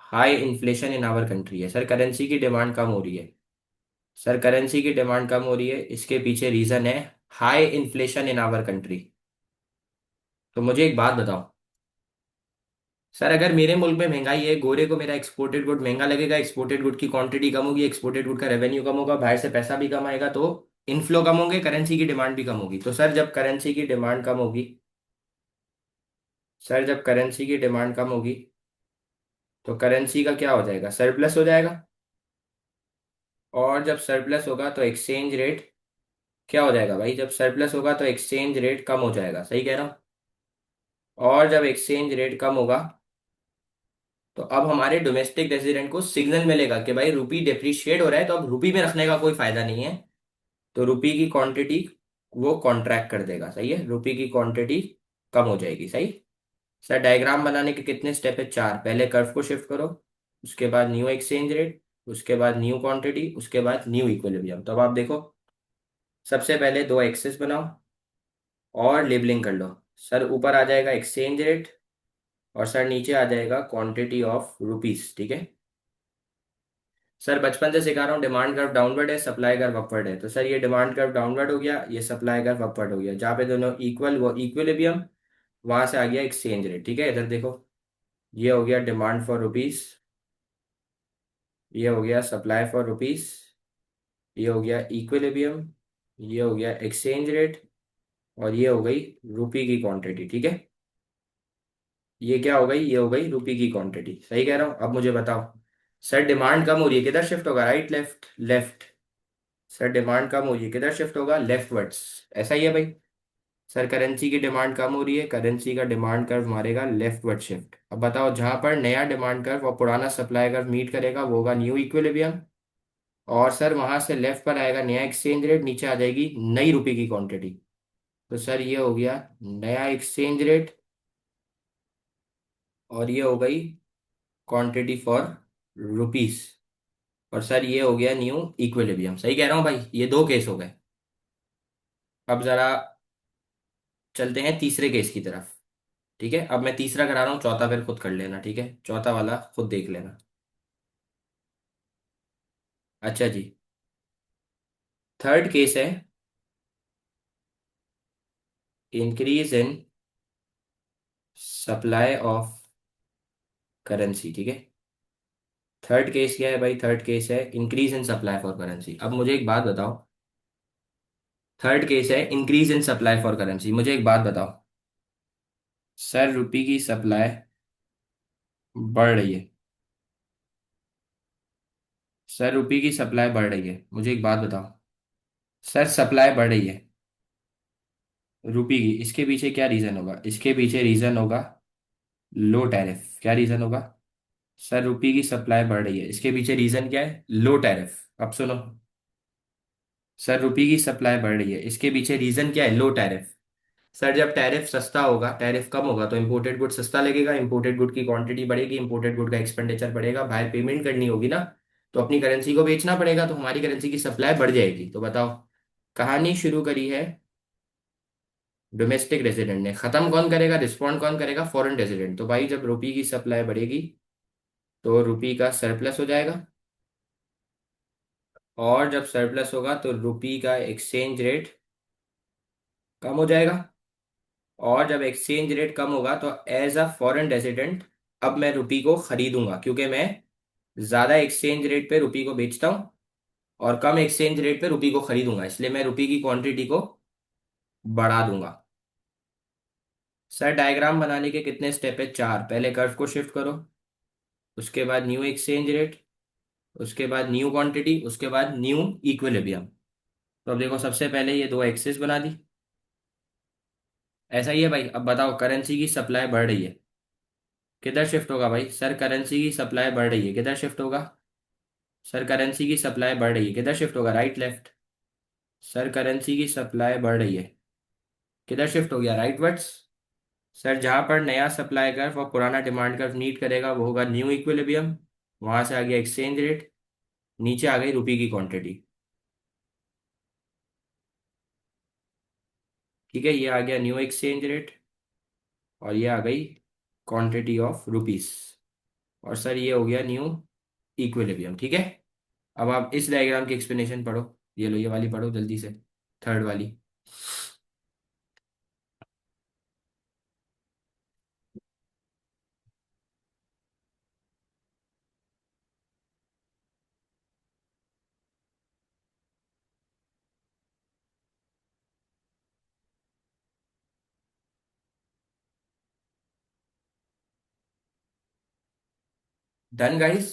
high inflation in our country है। सर करेंसी की डिमांड कम हो रही है, सर करेंसी की डिमांड कम हो रही है, इसके पीछे रीजन है high inflation in our country. तो मुझे एक बात बताओ, सर अगर मेरे मुल्क में महंगाई है, गोरे को मेरा एक्सपोर्टेड गुड महंगा लगेगा, एक्सपोर्टेड गुड की क्वांटिटी कम होगी, एक्सपोर्टेड गुड का रेवेन्यू कम होगा, बाहर से पैसा भी कम आएगा, तो इनफ्लो कम होंगे, करेंसी की डिमांड भी कम होगी। तो सर जब करेंसी की डिमांड कम होगी, सर जब करेंसी की डिमांड कम होगी तो करेंसी का क्या हो जाएगा? सरप्लस हो जाएगा। और जब सरप्लस होगा तो एक्सचेंज रेट क्या हो जाएगा भाई? जब सरप्लस होगा तो एक्सचेंज रेट कम हो जाएगा, सही कह रहा हूँ? और जब एक्सचेंज रेट कम होगा तो अब हमारे डोमेस्टिक रेजिडेंट को सिग्नल मिलेगा कि भाई रुपी डिप्रिशिएट हो रहा है, तो अब रुपी में रखने का कोई फायदा नहीं है। तो रुपी की क्वांटिटी वो कॉन्ट्रैक्ट कर देगा, सही है, रुपी की क्वांटिटी कम हो जाएगी, सही। सर डायग्राम बनाने के कितने स्टेप है? चार। पहले कर्व को शिफ्ट करो, उसके बाद न्यू एक्सचेंज रेट, उसके बाद न्यू क्वांटिटी, उसके बाद न्यू इक्विलिब्रियम। तो अब आप देखो, सबसे पहले दो एक्सेस बनाओ और लेबलिंग कर लो। सर ऊपर आ जाएगा एक्सचेंज रेट, और सर नीचे आ जाएगा क्वांटिटी ऑफ रुपीस, ठीक है। सर बचपन से सिखा रहा हूँ, डिमांड कर्व डाउनवर्ड है, सप्लाई कर्व अपवर्ड है। तो सर ये डिमांड कर्व डाउनवर्ड हो गया, ये सप्लाई कर्व अपवर्ड हो गया। जहाँ पे दोनों इक्वल वो इक्विलिब्रियम, वहां से आ गया एक्सचेंज रेट, ठीक है। इधर देखो, ये हो गया डिमांड फॉर रुपीस, ये हो गया सप्लाई फॉर रुपीस, ये हो गया इक्विलिब्रियम, ये हो गया एक्सचेंज रेट, और ये हो गई रुपी की क्वांटिटी, ठीक है। ये क्या हो गई? ये हो गई रुपी की क्वांटिटी, सही कह रहा हूँ। अब मुझे बताओ, सर डिमांड कम हो रही है, किधर शिफ्ट होगा? Right left? Left. Sir demand कम हो रही है, किधर शिफ्ट होगा? Leftwards. ऐसा ही है भाई। सर करेंसी की डिमांड कम हो रही है, करेंसी का डिमांड कर्व मारेगा लेफ्ट वर्ड शिफ्ट। अब बताओ, जहां पर नया डिमांड कर्व और पुराना सप्लाई कर्व मीट करेगा वो होगा न्यू इक्विलिब्रियम। और सर वहां से लेफ्ट पर आएगा नया एक्सचेंज रेट, नीचे आ जाएगी नई रुपए की क्वांटिटी। तो सर ये हो गया नया एक्सचेंज रेट, और ये हो गई क्वांटिटी फॉर रुपीस। और सर ये हो गया न्यू इक्विलिब्रियम। सही कह रहा हूँ भाई, ये दो केस हो गए। अब जरा चलते हैं तीसरे केस की तरफ, ठीक है। अब मैं तीसरा करा रहा हूँ, चौथा फिर खुद कर लेना, ठीक है, चौथा वाला खुद देख लेना। अच्छा जी, थर्ड केस है increase in supply of currency, ठीक है। थर्ड केस क्या है भाई? थर्ड केस है increase in supply for currency. अब मुझे एक बात बताओ, थर्ड केस है increase in supply for currency, मुझे एक बात बताओ, सर रुपी की सप्लाई बढ़ रही है, सर रुपी की सप्लाई बढ़ रही है, मुझे एक बात बताओ, सर सप्लाई बढ़ रही है रुपी की, इसके पीछे क्या रीजन होगा? इसके पीछे रीजन होगा लो टैरिफ। क्या रीजन होगा? सर रुपी की सप्लाई बढ़ रही है, इसके पीछे रीजन क्या है? लो टैरिफ। अब सुनो, सर रुपी की सप्लाई बढ़ रही है, इसके पीछे रीजन क्या है? लो टैरिफ। सर जब टैरिफ सस्ता होगा, टैरिफ कम होगा, तो इंपोर्टेड गुड सस्ता लगेगा, इंपोर्टेड गुड की क्वांटिटी बढ़ेगी, इंपोर्टेड गुड का एक्सपेंडिचर बढ़ेगा, बाहर पेमेंट करनी होगी ना, तो अपनी करेंसी को बेचना पड़ेगा, तो हमारी करेंसी की सप्लाई बढ़ जाएगी। तो बताओ, कहानी शुरू करी है डोमेस्टिक रेजिडेंट ने, खत्म कौन करेगा, रिस्पॉन्ड कौन करेगा? Foreign resident. तो भाई जब रुपी की सप्लाई बढ़ेगी तो रुपी का सरप्लस हो जाएगा, और जब सरप्लस होगा तो रुपी का एक्सचेंज रेट कम हो जाएगा, और जब एक्सचेंज रेट कम होगा तो एज अ फॉरेन रेजिडेंट अब मैं रुपी को खरीदूंगा, क्योंकि मैं ज्यादा एक्सचेंज रेट पे रुपी को बेचता हूँ और कम एक्सचेंज रेट पे रुपी को खरीदूंगा, इसलिए मैं रुपी की क्वांटिटी को बढ़ा दूंगा। सर डायग्राम बनाने के कितने स्टेप है? चार। पहले कर्व को शिफ्ट करो, उसके बाद न्यू एक्सचेंज रेट, उसके बाद न्यू क्वांटिटी, उसके बाद न्यू इक्विलिब्रियम। तो अब देखो, सबसे पहले ये दो एक्सेस बना दी, ऐसा ही है भाई। अब बताओ, करेंसी की सप्लाई बढ़ रही है, किधर शिफ्ट होगा भाई? सर करेंसी की सप्लाई बढ़ रही है, किधर शिफ्ट होगा? सर करेंसी की सप्लाई बढ़ रही है, किधर शिफ्ट होगा? Right left? सर करेंसी की सप्लाई बढ़ रही है, किधर शिफ्ट हो गया? Right words. सर जहां पर नया सप्लाई कर्व और पुराना डिमांड कर्व मीट करेगा वो होगा न्यू इक्विलिब्रियम, वहां से आ गया एक्सचेंज रेट, नीचे आ गई रुपी की क्वांटिटी, ठीक है। ये आ गया न्यू एक्सचेंज रेट, और ये आ गई क्वांटिटी ऑफ रुपीस, और सर ये हो गया न्यू इक्विलिब्रियम, ठीक है। अब आप इस डायग्राम की एक्सप्लेनेशन पढ़ो, ये लो, ये वाली पढ़ो जल्दी से, थर्ड वाली। Done guys?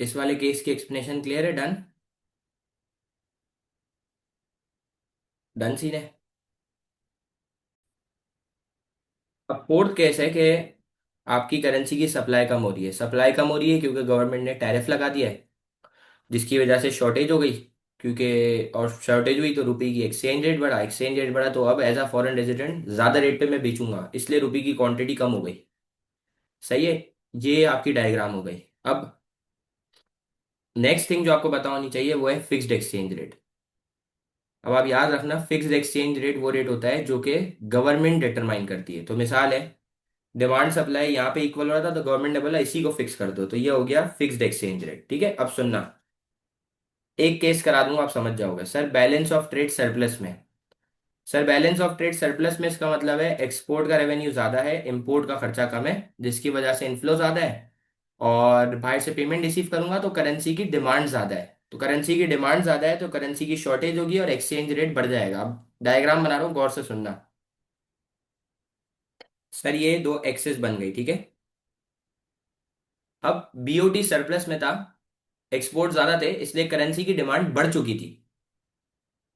इस वाले केस की एक्सप्लेनेशन क्लियर है? डन? डन सीन है। अब फोर्थ केस है कि आपकी करेंसी की सप्लाई कम हो रही है। सप्लाई कम हो रही है क्योंकि गवर्नमेंट ने टैरिफ लगा दिया है, जिसकी वजह से शॉर्टेज हो गई। क्योंकि और शॉर्टेज हुई तो रुपए की एक्सचेंज रेट बढ़ा, एक्सचेंज रेट बढ़ा तो अब एज अ फॉरेन रेजिडेंट ज्यादा रेट पे मैं बेचूंगा, इसलिए रुपए की क्वांटिटी कम हो गई। सही है। ये आपकी डायग्राम हो गई। अब नेक्स्ट थिंग जो आपको पता होनी चाहिए वो है फिक्स्ड एक्सचेंज रेट। अब आप याद रखना, फिक्स्ड एक्सचेंज रेट वो रेट होता है जो कि गवर्नमेंट डिटरमाइन करती है। तो मिसाल है, डिमांड सप्लाई यहाँ पे इक्वल हो रहा था तो गवर्नमेंट ने बोला इसी को फिक्स कर दो, तो ये हो गया फिक्स्ड एक्सचेंज रेट। ठीक है, अब सुनना, एक केस करा दूंगा आप समझ जाओगे। Sir balance of trade surplus में, sir balance of trade surplus में इसका मतलब है एक्सपोर्ट का रेवेन्यू ज्यादा है, इंपोर्ट का खर्चा कम है, जिसकी वजह से इनफ्लो ज्यादा है। और बाहर से पेमेंट रिसीव करूंगा तो करेंसी की डिमांड ज्यादा है, तो करेंसी की डिमांड ज्यादा है तो करेंसी की शॉर्टेज होगी और एक्सचेंज रेट बढ़ जाएगा। अब डायग्राम बना रहा हूँ, गौर से सुनना। सर ये दो एक्सेस बन गई, ठीक है। अब बीओटी सरप्लस में था, एक्सपोर्ट ज्यादा थे इसलिए करेंसी की डिमांड बढ़ चुकी थी।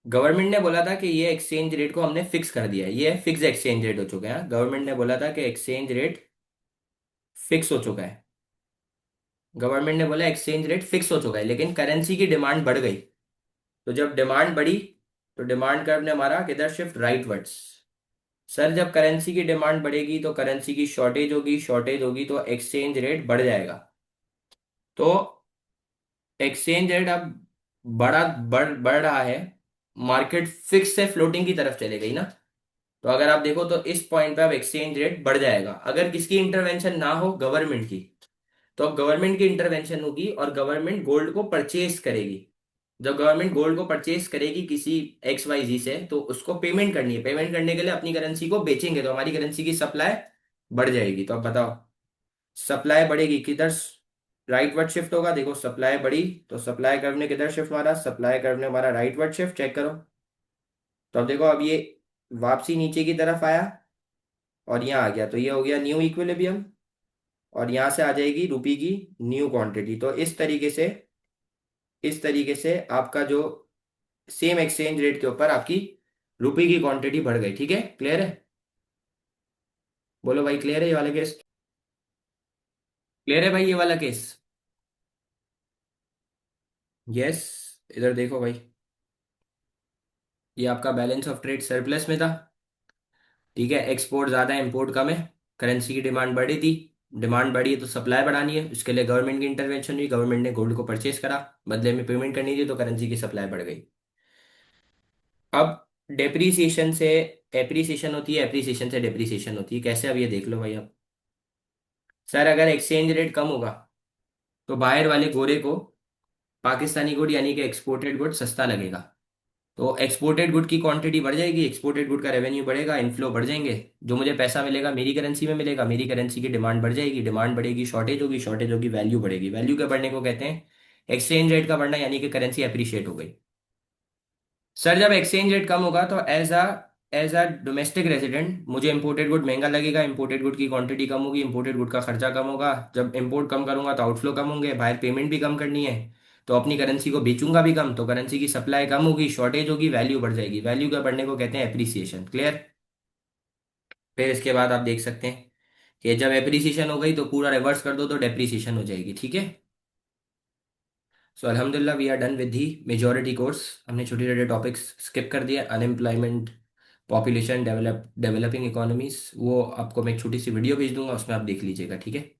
गवर्नमेंट ने बोला था कि ये एक्सचेंज रेट को हमने फिक्स कर दिया है, ये फिक्स एक्सचेंज रेट हो चुका है। गवर्नमेंट ने बोला था कि एक्सचेंज रेट फिक्स हो चुका है। गवर्नमेंट ने बोला एक्सचेंज रेट फिक्स हो चुका है, लेकिन करेंसी की डिमांड बढ़ गई। तो जब डिमांड बढ़ी तो डिमांड कर्व ने हमारा किधर शिफ्ट, राइट वर्ड्स। सर जब करेंसी की डिमांड बढ़ेगी तो करेंसी की शॉर्टेज होगी, शॉर्टेज होगी तो एक्सचेंज रेट बढ़ जाएगा। तो एक्सचेंज रेट अब बढ़ रहा है, मार्केट फिक्स से फ्लोटिंग की तरफ चले गई ना। तो अगर आप देखो तो इस पॉइंट पे अब एक्सचेंज रेट बढ़ जाएगा अगर किसकी इंटरवेंशन ना हो, गवर्नमेंट की। तो अब गवर्नमेंट की इंटरवेंशन होगी और गवर्नमेंट गोल्ड को परचेज करेगी। जब गवर्नमेंट गोल्ड को परचेज करेगी किसी एक्स वाई जी से, तो उसको पेमेंट करनी है, पेमेंट करने के लिए अपनी करेंसी को बेचेंगे तो हमारी करेंसी की सप्लाई बढ़ जाएगी। तो अब बताओ, सप्लाई बढ़ेगी किधर, राइट वर्ड शिफ्ट होगा। देखो सप्लाई बढ़ी तो सप्लाई कर्व ने किधर शिफ्ट मारा, सप्लाई कर्व ने हमारा राइट वर्ड शिफ्ट, चेक करो। तो अब देखो, अब ये वापसी नीचे की तरफ आया और यहाँ आ गया, तो ये हो गया न्यू इक्विलिब्रियम। और यहाँ से आ जाएगी रुपी की न्यू क्वांटिटी। तो इस तरीके से आपका जो सेम एक्सचेंज रेट के ऊपर आपकी रुपी की क्वांटिटी बढ़ गई। ठीक है, क्लियर है? बोलो भाई, क्लियर है ये वाला केस? क्लियर है भाई ये वाला केस? यस। इधर देखो भाई, ये आपका बैलेंस ऑफ ट्रेड सरप्लस में था। ठीक है, एक्सपोर्ट ज्यादा है, इंपोर्ट कम है, करेंसी की डिमांड बढ़ी थी। डिमांड बढ़ी है तो सप्लाई बढ़ानी है, उसके लिए गवर्नमेंट की इंटरवेंशन हुई, गवर्नमेंट ने गोल्ड को परचेज करा, बदले में पेमेंट करनी थी तो करेंसी की सप्लाई बढ़ गई। अब डेप्रीसिएशन से एप्रिसिएशन होती है, एप्रिसिएशन से डेप्रीसिएशन होती है। कैसे, अब ये देख लो भाई। अब सर अगर एक्सचेंज रेट कम होगा तो बाहर वाले गोरे को पाकिस्तानी गुड यानी कि एक्सपोर्टेड गुड सस्ता लगेगा। तो एक्सपोर्टेड गुड की क्वांटिटी बढ़ जाएगी, एक्सपोर्टेड गुड का रेवेन्यू बढ़ेगा, इनफ्लो बढ़ जाएंगे। जो मुझे पैसा मिलेगा मेरी करेंसी में मिलेगा, मेरी करेंसी की डिमांड बढ़ जाएगी, डिमांड बढ़ेगी, शॉर्टेज होगी, शॉर्टेज होगी, वैल्यू बढ़ेगी। वैल्यू के बढ़ने को कहते हैं एक्सचेंज रेट का बढ़ना, यानी कि करेंसी अप्रिशिएट हो गई। सर जब एक्सचेंज रेट कम होगा तो एज अ डोमेस्टिक रेजिडेंट मुझे इंपोर्टेड गुड महंगा लगेगा, इंपोर्टेड गुड की क्वांटिटी कम होगी, इंपोर्टेड गुड का खर्चा कम होगा। जब इंपोर्ट कम करूंगा तो आउटफ्लो कम होंगे, बाहर पेमेंट भी कम करनी है, तो अपनी करेंसी को बेचूंगा भी कम, तो करेंसी की सप्लाई कम होगी, शॉर्टेज होगी, वैल्यू बढ़ जाएगी। वैल्यू के बढ़ने को कहते हैं एप्रिसिएशन। क्लियर? फिर इसके बाद आप देख सकते हैं कि जब एप्रिसिएशन हो गई तो पूरा रिवर्स कर दो तो डेप्रिसिएशन हो जाएगी। ठीक है। सो अल्हम्दुलिल्लाह we are done with the majority course. हमने छोटे छोटे टॉपिक्स स्किप कर दिए, अनएम्प्लॉयमेंट, पॉपुलेशन, डेवलपिंग इकोनॉमीज, वो आपको मैं एक छोटी सी वीडियो भेज दूंगा, उसमें आप देख लीजिएगा। ठीक है।